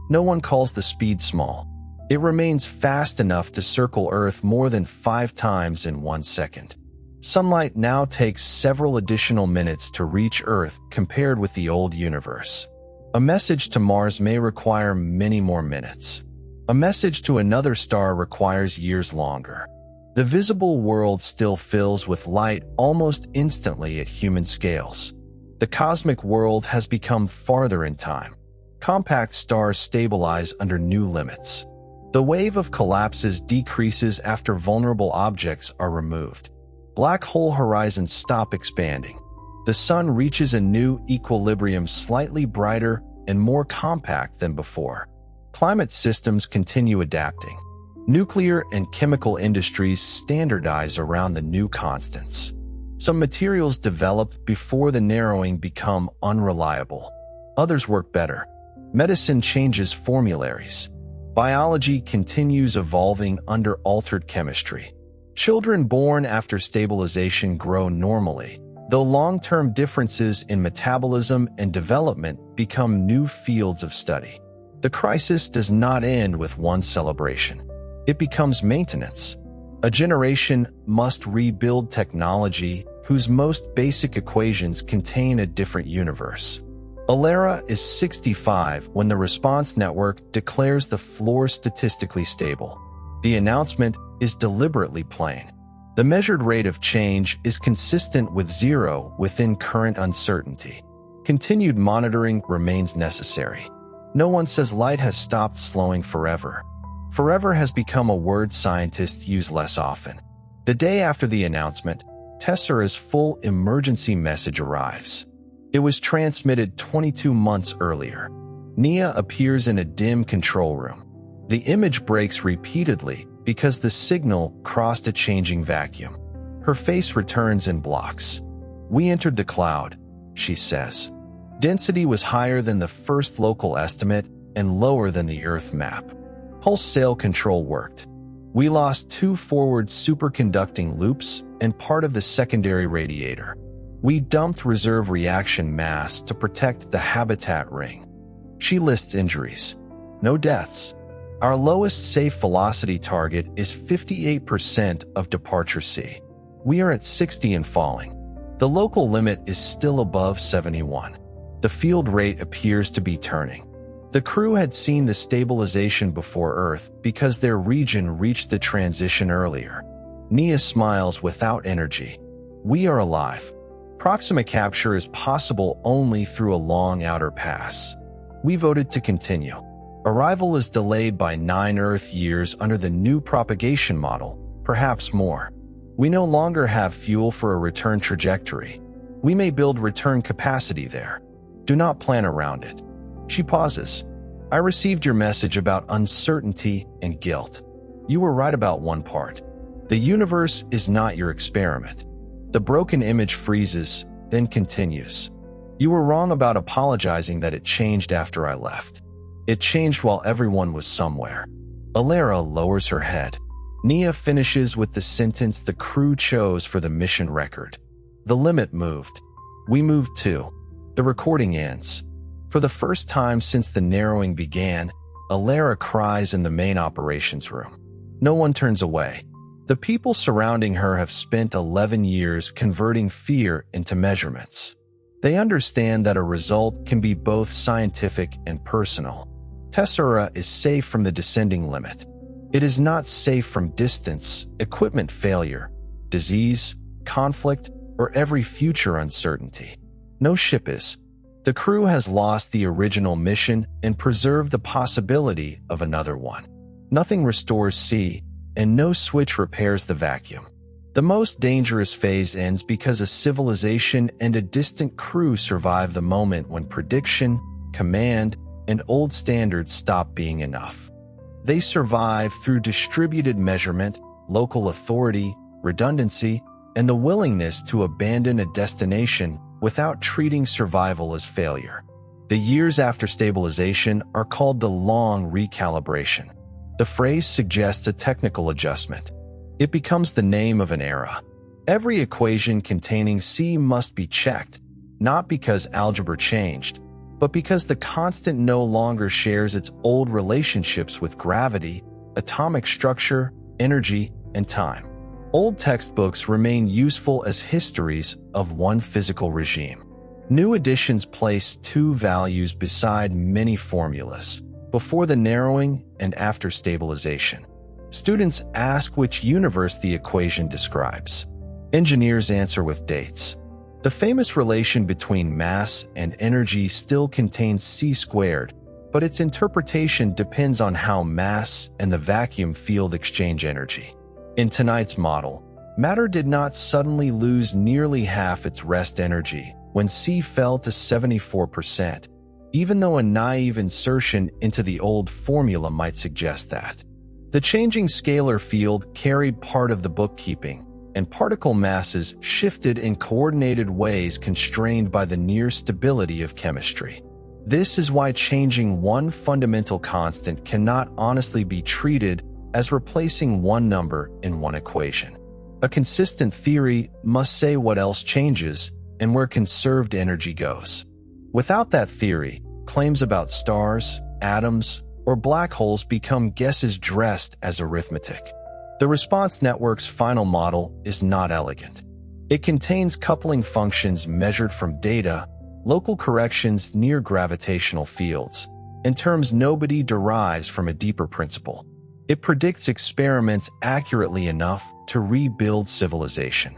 No one calls the speed small. It remains fast enough to circle Earth more than 5 times in 1 second. Sunlight now takes several additional minutes to reach Earth compared with the old universe. A message to Mars may require many more minutes. A message to another star requires years longer. The visible world still fills with light almost instantly at human scales. The cosmic world has become farther in time. Compact stars stabilize under new limits. The wave of collapses decreases after vulnerable objects are removed. Black hole horizons stop expanding. The sun reaches a new equilibrium slightly brighter and more compact than before. Climate systems continue adapting. Nuclear and chemical industries standardize around the new constants. Some materials developed before the narrowing become unreliable. Others work better. Medicine changes formularies. Biology continues evolving under altered chemistry. Children born after stabilization grow normally, though long-term differences in metabolism and development become new fields of study. The crisis does not end with one celebration. It becomes maintenance. A generation must rebuild technology whose most basic equations contain a different universe. Alara is 65 when the response network declares the floor statistically stable. The announcement is deliberately plain. The measured rate of change is consistent with 0 within current uncertainty. Continued monitoring remains necessary. No one says light has stopped slowing forever. Forever has become a word scientists use less often. The day after the announcement, Tessera's full emergency message arrives. It was transmitted 22 months earlier. Nia appears in a dim control room. The image breaks repeatedly because the signal crossed a changing vacuum. Her face returns in blocks. "We entered the cloud," she says. Density was higher than the first local estimate and lower than the Earth map. Pulse sail control worked. We lost 2 forward superconducting loops and part of the secondary radiator. We dumped reserve reaction mass to protect the habitat ring. She lists injuries. No deaths. Our lowest safe velocity target is 58% of departure C. We are at 60 and falling. The local limit is still above 71. The field rate appears to be turning. The crew had seen the stabilization before Earth because their region reached the transition earlier. Nia smiles without energy. We are alive. Proxima capture is possible only through a long outer pass. We voted to continue. Arrival is delayed by 9 Earth years under the new propagation model, perhaps more. We no longer have fuel for a return trajectory. We may build return capacity there. Do not plan around it. She pauses. I received your message about uncertainty and guilt. You were right about one part. The universe is not your experiment. The broken image freezes, then continues. You were wrong about apologizing that it changed after I left. It changed while everyone was somewhere. Alara lowers her head. Nia finishes with the sentence the crew chose for the mission record. The limit moved. We moved too. The recording ends. For the first time since the narrowing began, Alara cries in the main operations room. No one turns away. The people surrounding her have spent 11 years converting fear into measurements. They understand that a result can be both scientific and personal. Tessera is safe from the descending limit. It is not safe from distance, equipment failure, disease, conflict, or every future uncertainty. No ship is. The crew has lost the original mission and preserved the possibility of another one. Nothing restores C, and no switch repairs the vacuum. The most dangerous phase ends because a civilization and a distant crew survive the moment when prediction, command, and old standards stop being enough. They survive through distributed measurement, local authority, redundancy, and the willingness to abandon a destination without treating survival as failure. The years after stabilization are called the long recalibration. The phrase suggests a technical adjustment. It becomes the name of an era. Every equation containing C must be checked, not because algebra changed, but because the constant no longer shares its old relationships with gravity, atomic structure, energy, and time. Old textbooks remain useful as histories of one physical regime. New editions place two values beside many formulas, before the narrowing and after stabilization. Students ask which universe the equation describes. Engineers answer with dates. The famous relation between mass and energy still contains c squared, but its interpretation depends on how mass and the vacuum field exchange energy. In tonight's model, matter did not suddenly lose nearly half its rest energy when C fell to 74%, even though a naive insertion into the old formula might suggest that. The changing scalar field carried part of the bookkeeping, and particle masses shifted in coordinated ways constrained by the near stability of chemistry. This is why changing one fundamental constant cannot honestly be treated as replacing one number in one equation. A consistent theory must say what else changes and where conserved energy goes. Without that theory, claims about stars, atoms, or black holes become guesses dressed as arithmetic. The response network's final model is not elegant. It contains coupling functions measured from data, local corrections near gravitational fields, and terms nobody derives from a deeper principle. It predicts experiments accurately enough to rebuild civilization.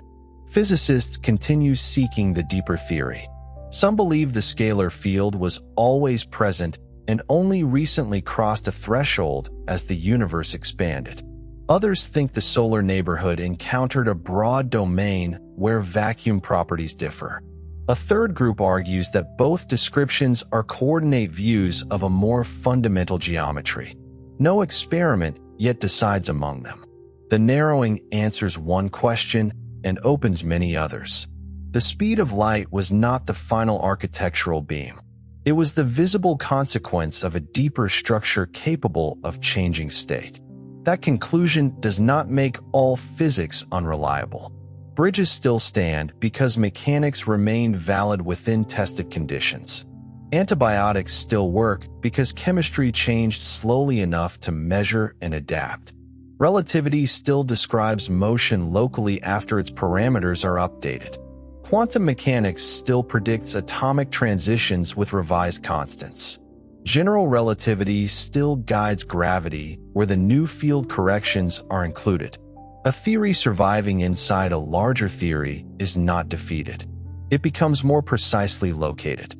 Physicists continue seeking the deeper theory. Some believe the scalar field was always present and only recently crossed a threshold as the universe expanded. Others think the solar neighborhood encountered a broad domain where vacuum properties differ. A third group argues that both descriptions are coordinate views of a more fundamental geometry. No experiment yet decides among them. The narrowing answers one question and opens many others. The speed of light was not the final architectural beam. It was the visible consequence of a deeper structure capable of changing state. That conclusion does not make all physics unreliable. Bridges still stand because mechanics remain valid within tested conditions. Antibiotics still work because chemistry changed slowly enough to measure and adapt. Relativity still describes motion locally after its parameters are updated. Quantum mechanics still predicts atomic transitions with revised constants. General relativity still guides gravity where the new field corrections are included. A theory surviving inside a larger theory is not defeated. It becomes more precisely located.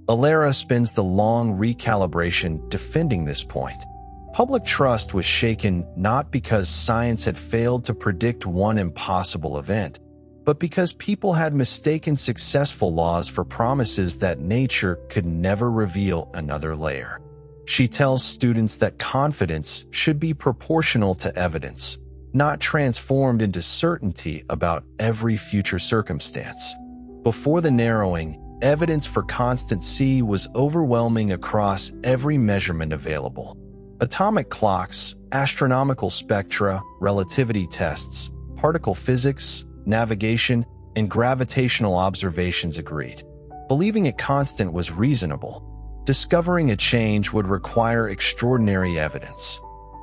Alera spends the long recalibration defending this point. Public trust was shaken not because science had failed to predict one impossible event, but because people had mistaken successful laws for promises that nature could never reveal another layer. She tells students that confidence should be proportional to evidence, not transformed into certainty about every future circumstance. Before the narrowing, evidence for constant C was overwhelming across every measurement available. Atomic clocks, astronomical spectra, relativity tests, particle physics, navigation, and gravitational observations agreed. Believing it constant was reasonable. Discovering a change would require extraordinary evidence.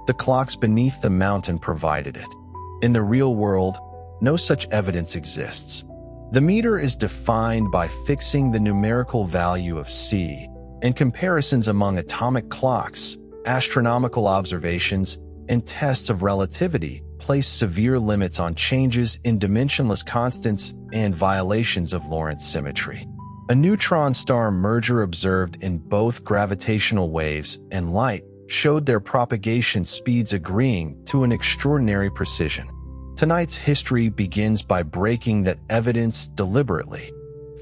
The clocks beneath the mountain provided it. In the real world, no such evidence exists. The meter is defined by fixing the numerical value of C, and comparisons among atomic clocks, astronomical observations, and tests of relativity place severe limits on changes in dimensionless constants and violations of Lorentz symmetry. A neutron-star merger observed in both gravitational waves and light showed their propagation speeds agreeing to an extraordinary precision. Tonight's history begins by breaking that evidence deliberately.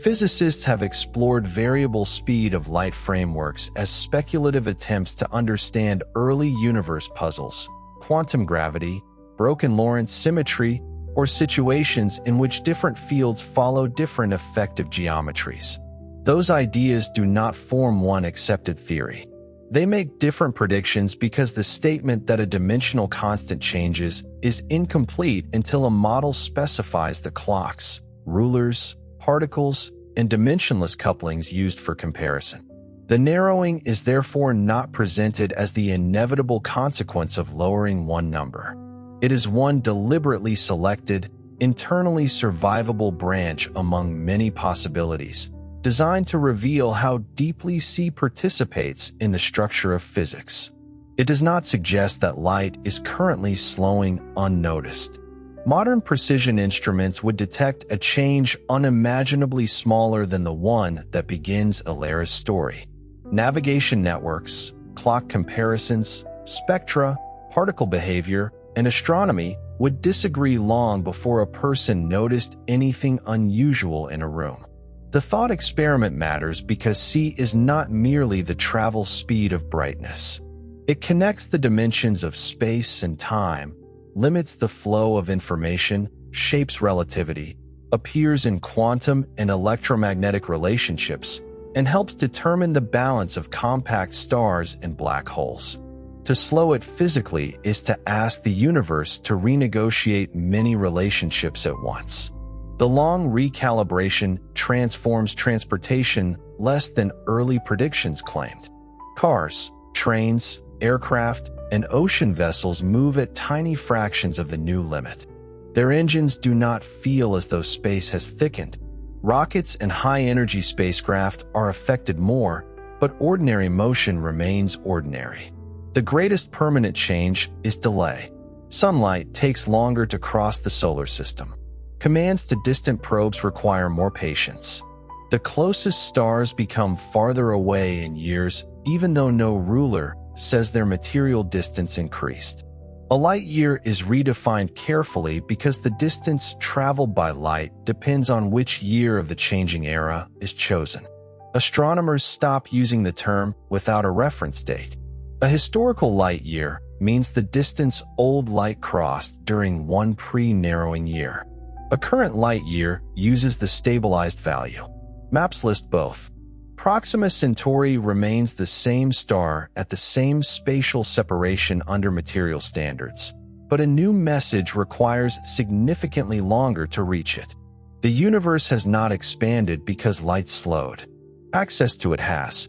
Physicists have explored variable speed of light frameworks as speculative attempts to understand early universe puzzles, quantum gravity, broken Lorentz symmetry, or situations in which different fields follow different effective geometries. Those ideas do not form one accepted theory. They make different predictions because the statement that a dimensional constant changes is incomplete until a model specifies the clocks, rulers, particles, and dimensionless couplings used for comparison. The narrowing is therefore not presented as the inevitable consequence of lowering one number. It is one deliberately selected, internally survivable branch among many possibilities, designed to reveal how deeply C participates in the structure of physics. It does not suggest that light is currently slowing unnoticed. Modern precision instruments would detect a change unimaginably smaller than the one that begins Alera's story. Navigation networks, clock comparisons, spectra, particle behavior, and astronomy would disagree long before a person noticed anything unusual in a room. The thought experiment matters because C is not merely the travel speed of brightness. It connects the dimensions of space and time, limits the flow of information, shapes relativity, appears in quantum and electromagnetic relationships, and helps determine the balance of compact stars and black holes. To slow it physically is to ask the universe to renegotiate many relationships at once. The long recalibration transforms transportation less than early predictions claimed. Cars, trains, aircraft, and ocean vessels move at tiny fractions of the new limit. Their engines do not feel as though space has thickened. Rockets and high-energy spacecraft are affected more, but ordinary motion remains ordinary. The greatest permanent change is delay. Sunlight takes longer to cross the solar system. Commands to distant probes require more patience. The closest stars become farther away in years, even though no ruler says their material distance increased. A light year is redefined carefully because the distance traveled by light depends on which year of the changing era is chosen. Astronomers stop using the term without a reference date. A historical light year means the distance old light crossed during one pre-narrowing year. A current light year uses the stabilized value. Maps list both. Proxima Centauri remains the same star at the same spatial separation under material standards, but a new message requires significantly longer to reach it. The universe has not expanded because light slowed. Access to it has.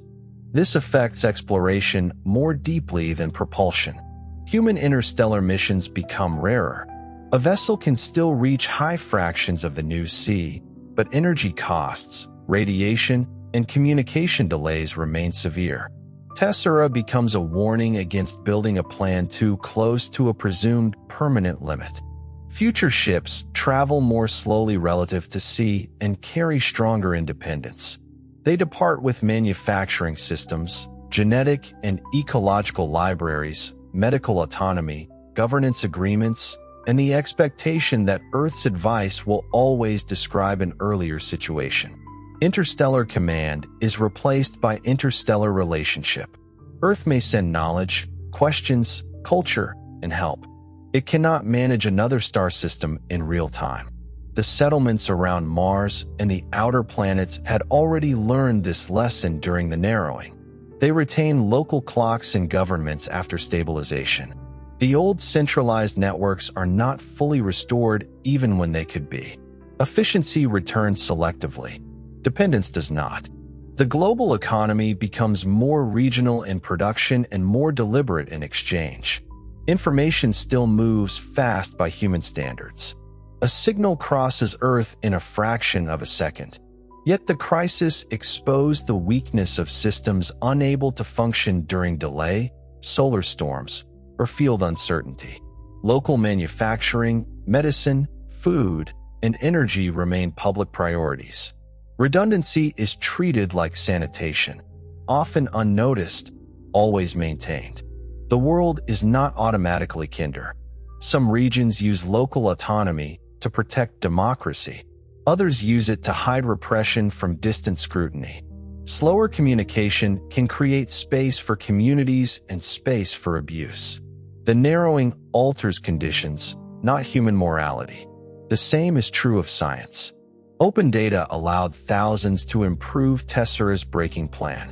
This affects exploration more deeply than propulsion. Human interstellar missions become rarer. A vessel can still reach high fractions of the new C, but energy costs, radiation, and communication delays remain severe. Tessera becomes a warning against building a plan too close to a presumed permanent limit. Future ships travel more slowly relative to C and carry stronger independence. They depart with manufacturing systems, genetic and ecological libraries, medical autonomy, governance agreements, and the expectation that Earth's advice will always describe an earlier situation. Interstellar command is replaced by interstellar relationship. Earth may send knowledge, questions, culture, and help. It cannot manage another star system in real time. The settlements around Mars and the outer planets had already learned this lesson during the narrowing. They retain local clocks and governments after stabilization. The old centralized networks are not fully restored even when they could be. Efficiency returns selectively. Dependence does not. The global economy becomes more regional in production and more deliberate in exchange. Information still moves fast by human standards. A signal crosses Earth in a fraction of a second. Yet the crisis exposed the weakness of systems unable to function during delay, solar storms, or field uncertainty. Local manufacturing, medicine, food, and energy remain public priorities. Redundancy is treated like sanitation, often unnoticed, always maintained. The world is not automatically kinder. Some regions use local autonomy to protect democracy. Others use it to hide repression from distant scrutiny. Slower communication can create space for communities and space for abuse. The narrowing alters conditions, not human morality. The same is true of science. Open data allowed thousands to improve Tessera's breaking plan.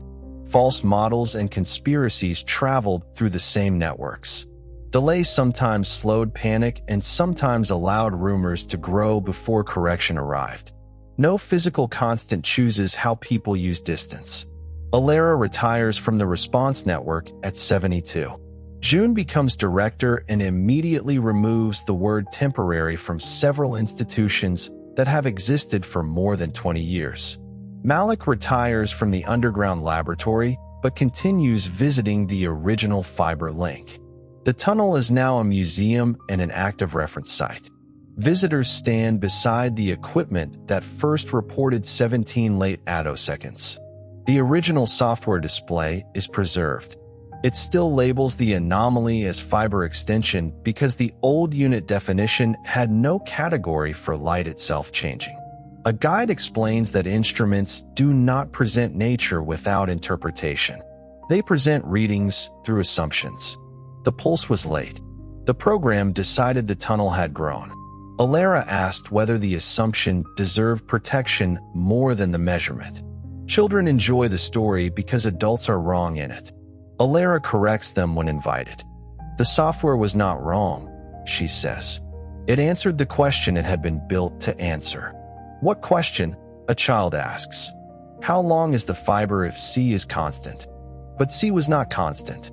False models and conspiracies traveled through the same networks. Delays sometimes slowed panic and sometimes allowed rumors to grow before correction arrived. No physical constant chooses how people use distance. Alera retires from the response network at 72. June becomes director and immediately removes the word temporary from several institutions that have existed for more than 20 years. Malik retires from the underground laboratory but continues visiting the original fiber link. The tunnel is now a museum and an active reference site. Visitors stand beside the equipment that first reported 17 late attoseconds. The original software display is preserved. It still labels the anomaly as fiber extension because the old unit definition had no category for light itself changing. A guide explains that instruments do not present nature without interpretation. They present readings through assumptions. The pulse was late. The program decided the tunnel had grown. Alera asked whether the assumption deserved protection more than the measurement. Children enjoy the story because adults are wrong in it. Alera corrects them when invited. The software was not wrong, she says. It answered the question it had been built to answer. What question? A child asks. How long is the fiber if C is constant? But C was not constant.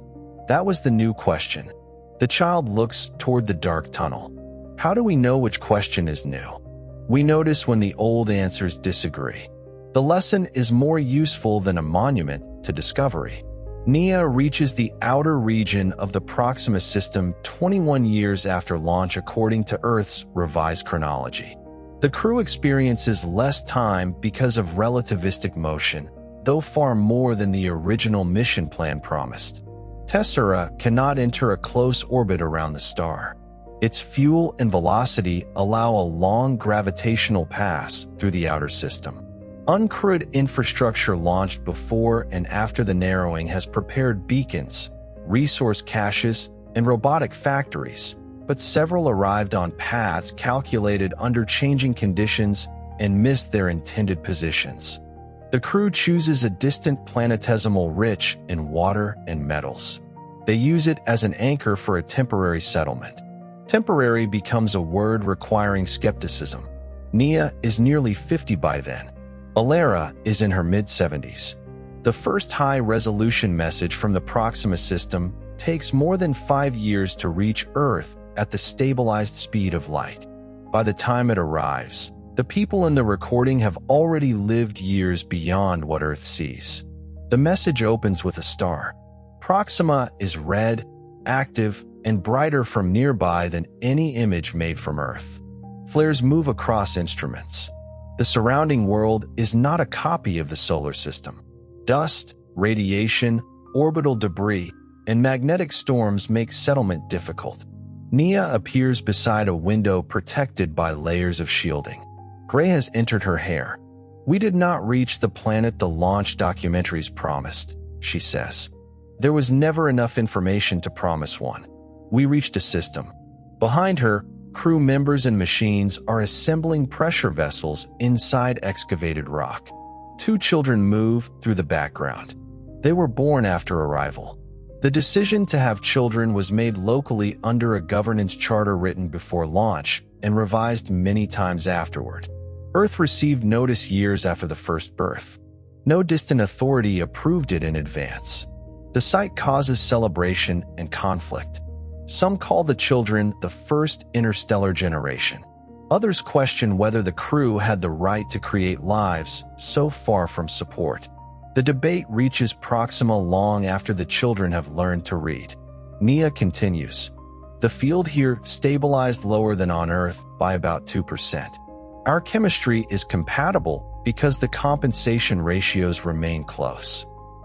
That was the new question. The child looks toward the dark tunnel. How do we know which question is new? We notice when the old answers disagree. The lesson is more useful than a monument to discovery. Nia reaches the outer region of the Proxima system 21 years after launch according to Earth's revised chronology. The crew experiences less time because of relativistic motion, though far more than the original mission plan promised. Tessera cannot enter a close orbit around the star. Its fuel and velocity allow a long gravitational pass through the outer system. Uncrewed infrastructure launched before and after the narrowing has prepared beacons, resource caches, and robotic factories, but several arrived on paths calculated under changing conditions and missed their intended positions. The crew chooses a distant planetesimal rich in water and metals. They use it as an anchor for a temporary settlement. Temporary becomes a word requiring skepticism. Nia is nearly 50 by then. Alera is in her mid-70s. The first high-resolution message from the Proxima system takes more than 5 years to reach Earth at the stabilized speed of light. By the time it arrives, the people in the recording have already lived years beyond what Earth sees. The message opens with a star. Proxima is red, active, and brighter from nearby than any image made from Earth. Flares move across instruments. The surrounding world is not a copy of the solar system. Dust, radiation, orbital debris, and magnetic storms make settlement difficult. Nia appears beside a window protected by layers of shielding. Gray has entered her hair. We did not reach the planet the launch documentaries promised, she says. There was never enough information to promise one. We reached a system. Behind her, crew members and machines are assembling pressure vessels inside excavated rock. 2 children move through the background. They were born after arrival. The decision to have children was made locally under a governance charter written before launch and revised many times afterward. Earth received notice years after the first birth. No distant authority approved it in advance. The site causes celebration and conflict. Some call the children the first interstellar generation. Others question whether the crew had the right to create lives so far from support. The debate reaches Proxima long after the children have learned to read. Nia continues. The field here stabilized lower than on Earth by about 2%. Our chemistry is compatible because the compensation ratios remain close.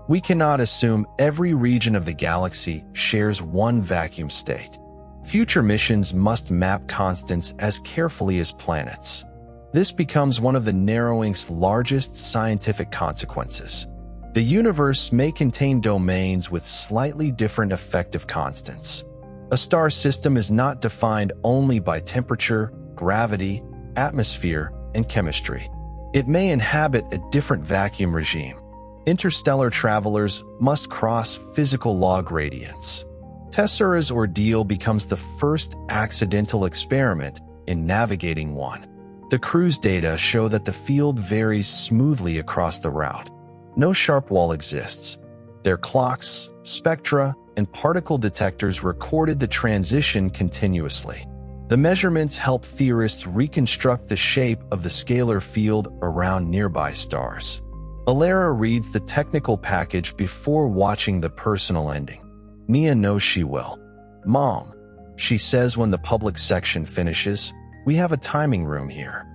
We cannot assume every region of the galaxy shares one vacuum state. Future missions must map constants as carefully as planets. This becomes one of the narrowing's largest scientific consequences. The universe may contain domains with slightly different effective constants. A star system is not defined only by temperature, gravity, atmosphere, and chemistry. It may inhabit a different vacuum regime. Interstellar travelers must cross physical law gradients. Tessera's ordeal becomes the first accidental experiment in navigating one. The cruise data show that the field varies smoothly across the route. No sharp wall exists. Their clocks, spectra, and particle detectors recorded the transition continuously. The measurements help theorists reconstruct the shape of the scalar field around nearby stars. Alara reads the technical package before watching the personal ending. Nia knows she will. "Mom," she says when the public section finishes, "we have a timing room here.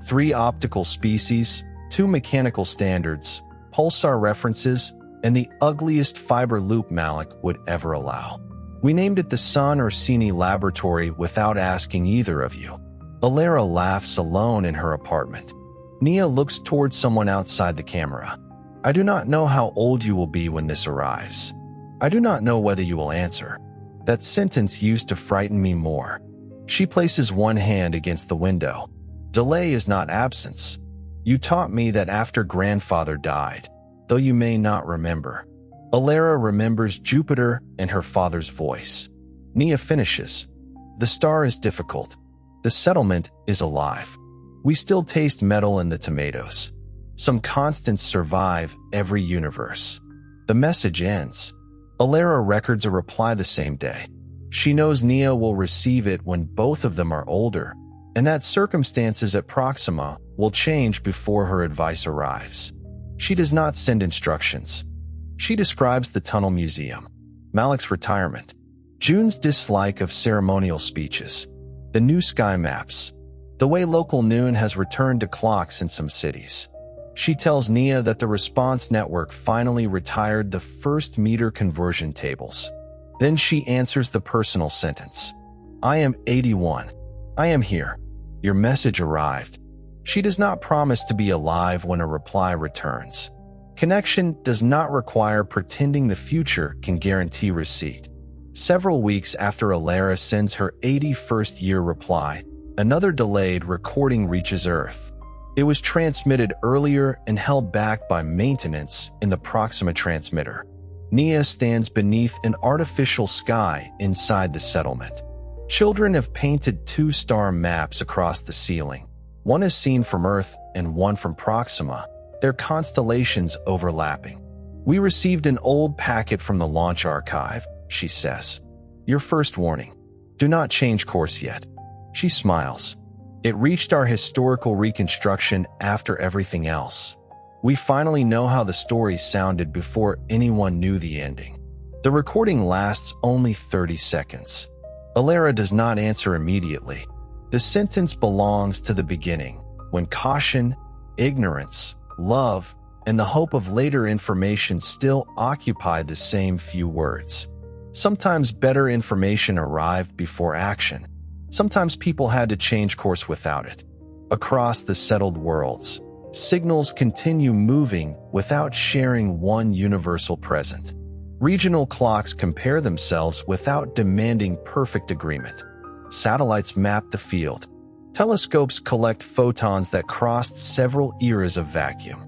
3 optical species, 2 mechanical standards, pulsar references, and the ugliest fiber loop Malik would ever allow. We named it the Sun Orsini Laboratory without asking either of you." Alara laughs alone in her apartment. Nia looks towards someone outside the camera. "I do not know how old you will be when this arrives. I do not know whether you will answer." That sentence used to frighten me more. She places one hand against the window. "Delay is not absence. You taught me that after grandfather died, though you may not remember." Alara remembers Jupiter and her father's voice. Nia finishes. "The star is difficult. The settlement is alive. We still taste metal in the tomatoes. Some constants survive every universe." The message ends. Alara records a reply the same day. She knows Nia will receive it when both of them are older, and that circumstances at Proxima will change before her advice arrives. She does not send instructions. She describes the tunnel museum, Malik's retirement, June's dislike of ceremonial speeches, the new sky maps, the way local noon has returned to clocks in some cities. She tells Nia that the response network finally retired the first meter conversion tables. Then she answers the personal sentence. "I am 81. I am here. Your message arrived." She does not promise to be alive when a reply returns. Connection does not require pretending the future can guarantee receipt. Several weeks after Alara sends her 81st year reply, another delayed recording reaches Earth. It was transmitted earlier and held back by maintenance in the Proxima transmitter. Nia stands beneath an artificial sky inside the settlement. Children have painted 2-star maps across the ceiling. One is seen from Earth and one from Proxima, their constellations overlapping. "We received an old packet from the launch archive," she says. "Your first warning. Do not change course yet." She smiles. "It reached our historical reconstruction after everything else. We finally know how the story sounded before anyone knew the ending." The recording lasts only 30 seconds. Alara does not answer immediately. The sentence belongs to the beginning, when caution, ignorance, love, and the hope of later information still occupy the same few words. Sometimes better information arrived before action. Sometimes people had to change course without it. Across the settled worlds, signals continue moving without sharing one universal present. Regional clocks compare themselves without demanding perfect agreement. Satellites map the field. Telescopes collect photons that crossed several eras of vacuum.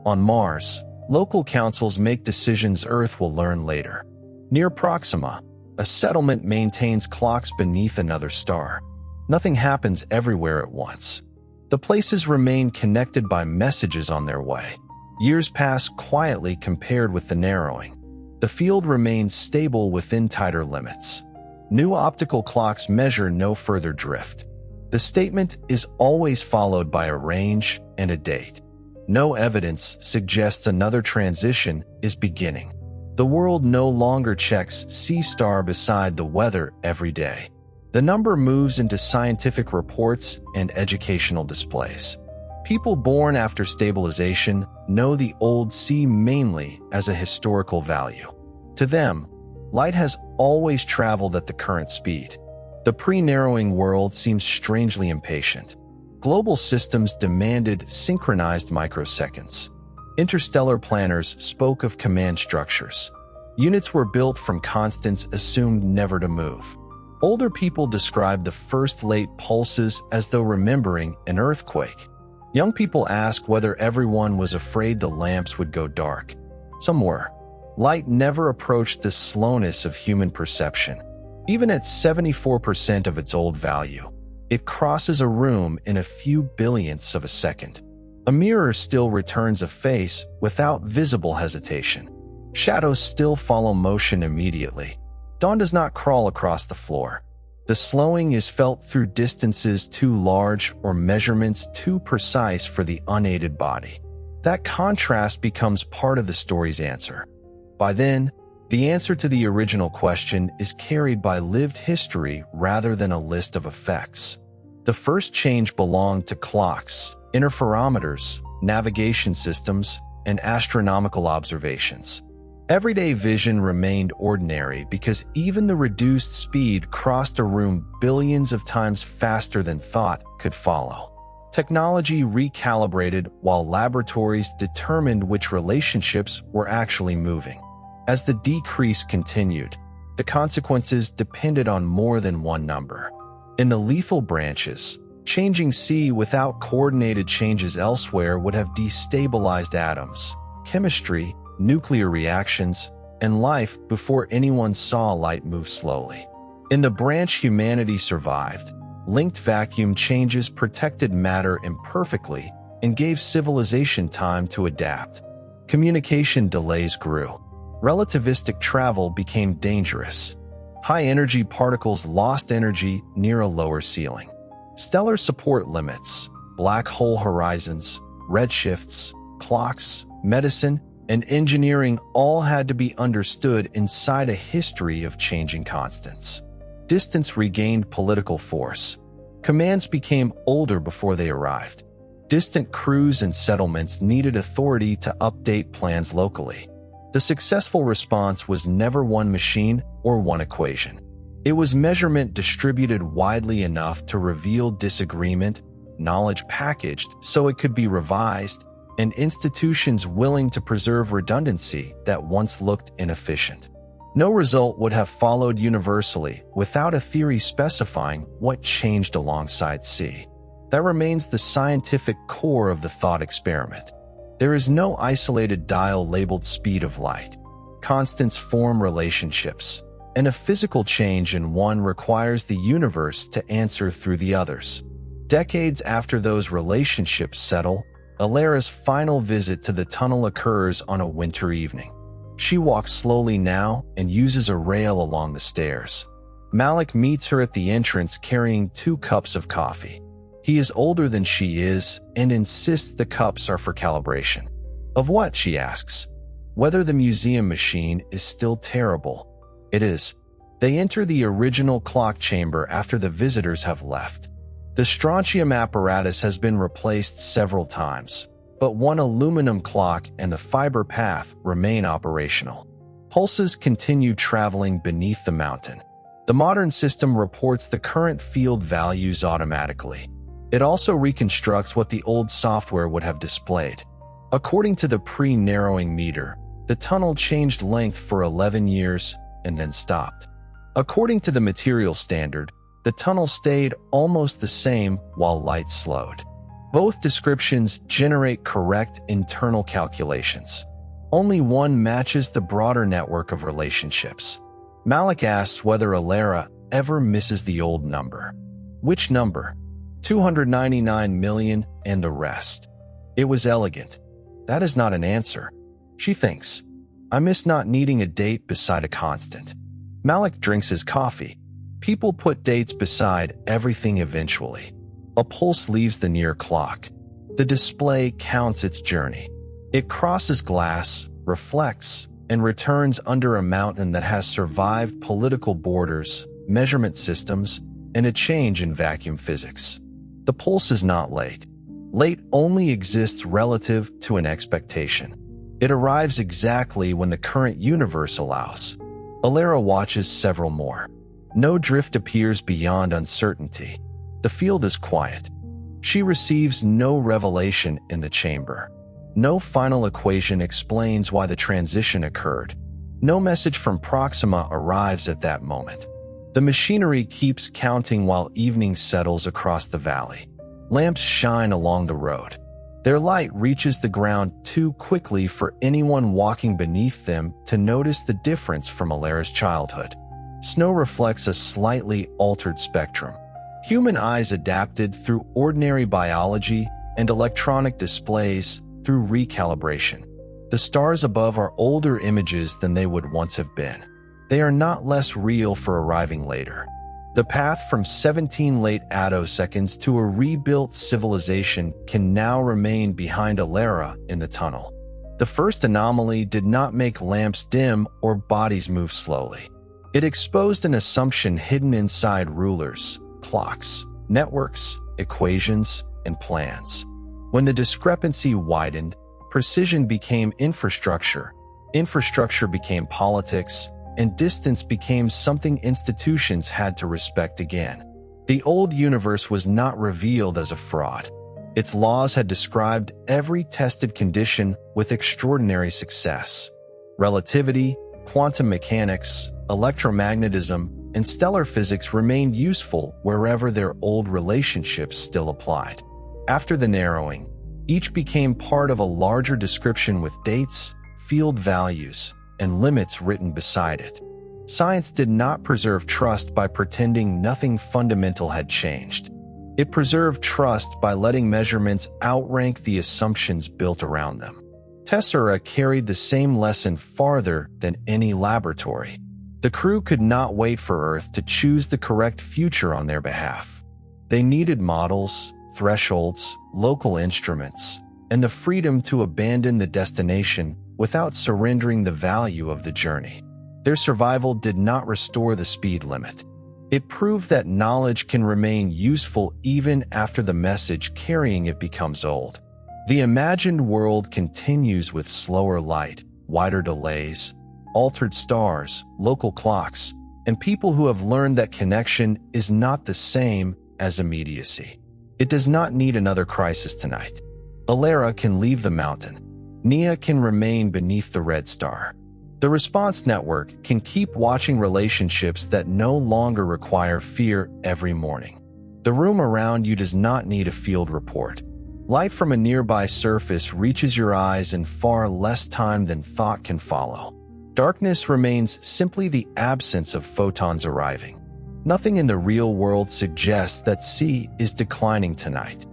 On Mars, local councils make decisions Earth will learn later. Near Proxima, a settlement maintains clocks beneath another star. Nothing happens everywhere at once. The places remain connected by messages on their way. Years pass quietly compared with the narrowing. The field remains stable within tighter limits. New optical clocks measure no further drift. The statement is always followed by a range and a date. No evidence suggests another transition is beginning. The world no longer checks C-star beside the weather every day. The number moves into scientific reports and educational displays. People born after stabilization know the old C mainly as a historical value. To them, light has always traveled at the current speed. The pre-narrowing world seems strangely impatient. Global systems demanded synchronized microseconds. Interstellar planners spoke of command structures. Units were built from constants assumed never to move. Older people describe the first late pulses as though remembering an earthquake. Young people ask whether everyone was afraid the lamps would go dark. Some were. Light never approached the slowness of human perception. Even at 74% of its old value, it crosses a room in a few billionths of a second. A mirror still returns a face without visible hesitation. Shadows still follow motion immediately. Dawn does not crawl across the floor. The slowing is felt through distances too large or measurements too precise for the unaided body. That contrast becomes part of the story's answer. By then, the answer to the original question is carried by lived history rather than a list of effects. The first change belonged to clocks, interferometers, navigation systems, and astronomical observations. Everyday vision remained ordinary because even the reduced speed crossed a room billions of times faster than thought could follow. Technology recalibrated while laboratories determined which relationships were actually moving. As the decrease continued, the consequences depended on more than one number. In the lethal branches, changing C without coordinated changes elsewhere would have destabilized atoms, chemistry, nuclear reactions, and life before anyone saw light move slowly. In the branch humanity survived, linked vacuum changes protected matter imperfectly and gave civilization time to adapt. Communication delays grew. Relativistic travel became dangerous. High-energy particles lost energy near a lower ceiling. Stellar support limits, black hole horizons, redshifts, clocks, medicine, and engineering all had to be understood inside a history of changing constants. Distance regained political force. Commands became older before they arrived. Distant crews and settlements needed authority to update plans locally. The successful response was never one machine or one equation. It was measurement distributed widely enough to reveal disagreement, knowledge packaged so it could be revised, and institutions willing to preserve redundancy that once looked inefficient. No result would have followed universally without a theory specifying what changed alongside C. That remains the scientific core of the thought experiment. There is no isolated dial labeled speed of light. Constants form relationships, and a physical change in one requires the universe to answer through the others. Decades after those relationships settle, Alara's final visit to the tunnel occurs on a winter evening. She walks slowly now and uses a rail along the stairs. Malik meets her at the entrance carrying 2 cups of coffee. He is older than she is and insists the cups are for calibration. Of what, she asks. Whether the museum machine is still terrible. It is. They enter the original clock chamber after the visitors have left. The strontium apparatus has been replaced several times, but one aluminum clock and the fiber path remain operational. Pulses continue traveling beneath the mountain. The modern system reports the current field values automatically. It also reconstructs what the old software would have displayed. According to the pre-narrowing meter, the tunnel changed length for 11 years and then stopped. According to the material standard, the tunnel stayed almost the same while light slowed. Both descriptions generate correct internal calculations. Only one matches the broader network of relationships. Malik asks whether Alara ever misses the old number. Which number? 299 million and the rest. It was elegant. That is not an answer. She thinks. I miss not needing a date beside a constant. Malik drinks his coffee. People put dates beside everything eventually. A pulse leaves the near clock. The display counts its journey. It crosses glass, reflects, and returns under a mountain that has survived political borders, measurement systems, and a change in vacuum physics. The pulse is not late. Late only exists relative to an expectation. It arrives exactly when the current universe allows. Alara watches several more. No drift appears beyond uncertainty. The field is quiet. She receives no revelation in the chamber. No final equation explains why the transition occurred. No message from Proxima arrives at that moment. The machinery keeps counting while evening settles across the valley. Lamps shine along the road. Their light reaches the ground too quickly for anyone walking beneath them to notice the difference from Alara's childhood. Snow reflects a slightly altered spectrum. Human eyes adapted through ordinary biology and electronic displays through recalibration. The stars above are older images than they would once have been. They are not less real for arriving later. The path from 17 late attoseconds to a rebuilt civilization can now remain behind Alara in the tunnel. The first anomaly did not make lamps dim or bodies move slowly. It exposed an assumption hidden inside rulers, clocks, networks, equations, and plans. When the discrepancy widened, precision became infrastructure, infrastructure became politics, and distance became something institutions had to respect again. The old universe was not revealed as a fraud. Its laws had described every tested condition with extraordinary success. Relativity, quantum mechanics, electromagnetism, and stellar physics remained useful wherever their old relationships still applied. After the narrowing, each became part of a larger description with dates, field values, and limits written beside it. Science did not preserve trust by pretending nothing fundamental had changed. It preserved trust by letting measurements outrank the assumptions built around them. Tessera carried the same lesson farther than any laboratory. The crew could not wait for Earth to choose the correct future on their behalf. They needed models, thresholds, local instruments, and the freedom to abandon the destination without surrendering the value of the journey. Their survival did not restore the speed limit. It proved that knowledge can remain useful even after the message carrying it becomes old. The imagined world continues with slower light, wider delays, altered stars, local clocks, and people who have learned that connection is not the same as immediacy. It does not need another crisis tonight. Alara can leave the mountain. Nia can remain beneath the red star. The response network can keep watching relationships that no longer require fear every morning. The room around you does not need a field report. Light from a nearby surface reaches your eyes in far less time than thought can follow. Darkness remains simply the absence of photons arriving. Nothing in the real world suggests that C is declining tonight.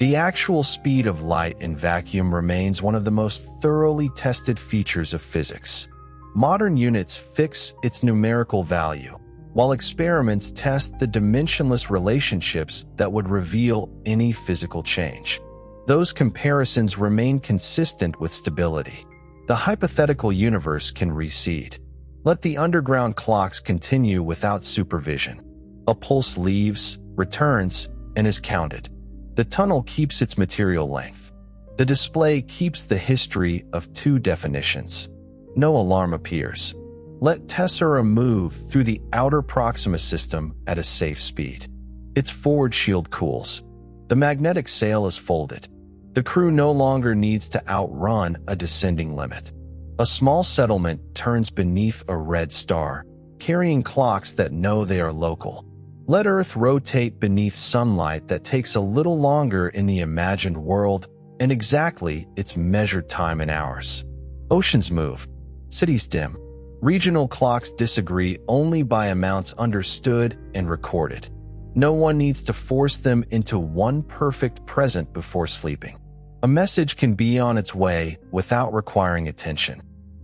The actual speed of light in vacuum remains one of the most thoroughly tested features of physics. Modern units fix its numerical value, while experiments test the dimensionless relationships that would reveal any physical change. Those comparisons remain consistent with stability. The hypothetical universe can recede. Let the underground clocks continue without supervision. A pulse leaves, returns, and is counted. The tunnel keeps its material length. The display keeps the history of two definitions. No alarm appears. Let Tessera move through the outer Proxima system at a safe speed. Its forward shield cools. The magnetic sail is folded. The crew no longer needs to outrun a descending limit. A small settlement turns beneath a red star, carrying clocks that know they are local. Let Earth rotate beneath sunlight that takes a little longer in the imagined world and exactly its measured time in hours. Oceans move. Cities dim. Regional clocks disagree only by amounts understood and recorded. No one needs to force them into one perfect present before sleeping. A message can be on its way without requiring attention.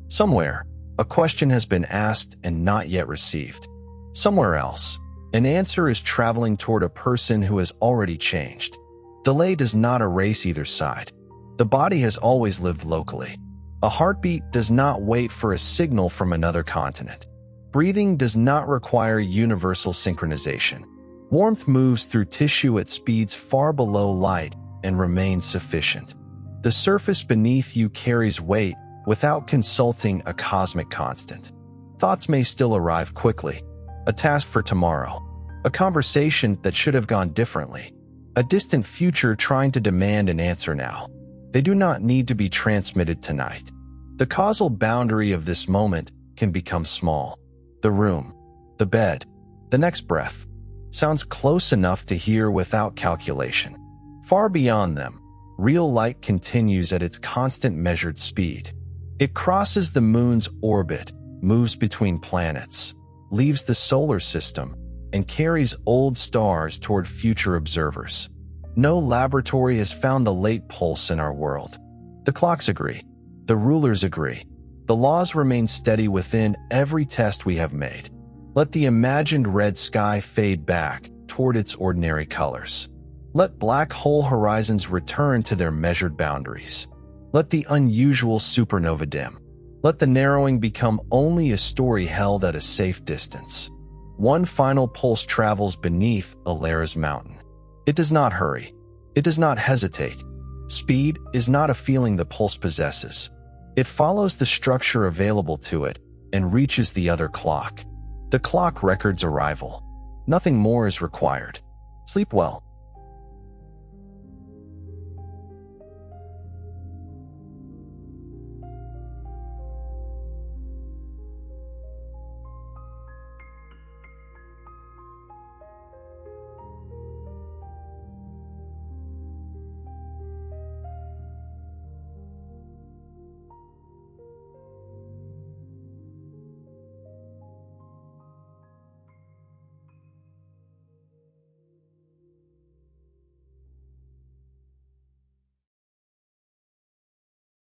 Somewhere, a question has been asked and not yet received. Somewhere else, an answer is traveling toward a person who has already changed. Delay does not erase either side. The body has always lived locally. A heartbeat does not wait for a signal from another continent. Breathing does not require universal synchronization. Warmth moves through tissue at speeds far below light and remains sufficient. The surface beneath you carries weight without consulting a cosmic constant. Thoughts may still arrive quickly. A task for tomorrow. A conversation that should have gone differently. A distant future trying to demand an answer now. They do not need to be transmitted tonight. The causal boundary of this moment can become small. The room, the bed, The next breath sounds close enough to hear without calculation. Far beyond them, real light continues at its constant measured speed. It crosses the moon's orbit, moves between planets, leaves the solar system, and carries old stars toward future observers. No laboratory has found the late pulse in our world. The clocks agree. The rulers agree. The laws remain steady within every test we have made. Let the imagined red sky fade back toward its ordinary colors. Let black hole horizons return to their measured boundaries. Let the unusual supernova dim. Let the narrowing become only a story held at a safe distance. One final pulse travels beneath Alera's mountain. It does not hurry. It does not hesitate. Speed is not a feeling the pulse possesses. It follows the structure available to it and reaches the other clock. The clock records arrival. Nothing more is required. Sleep well.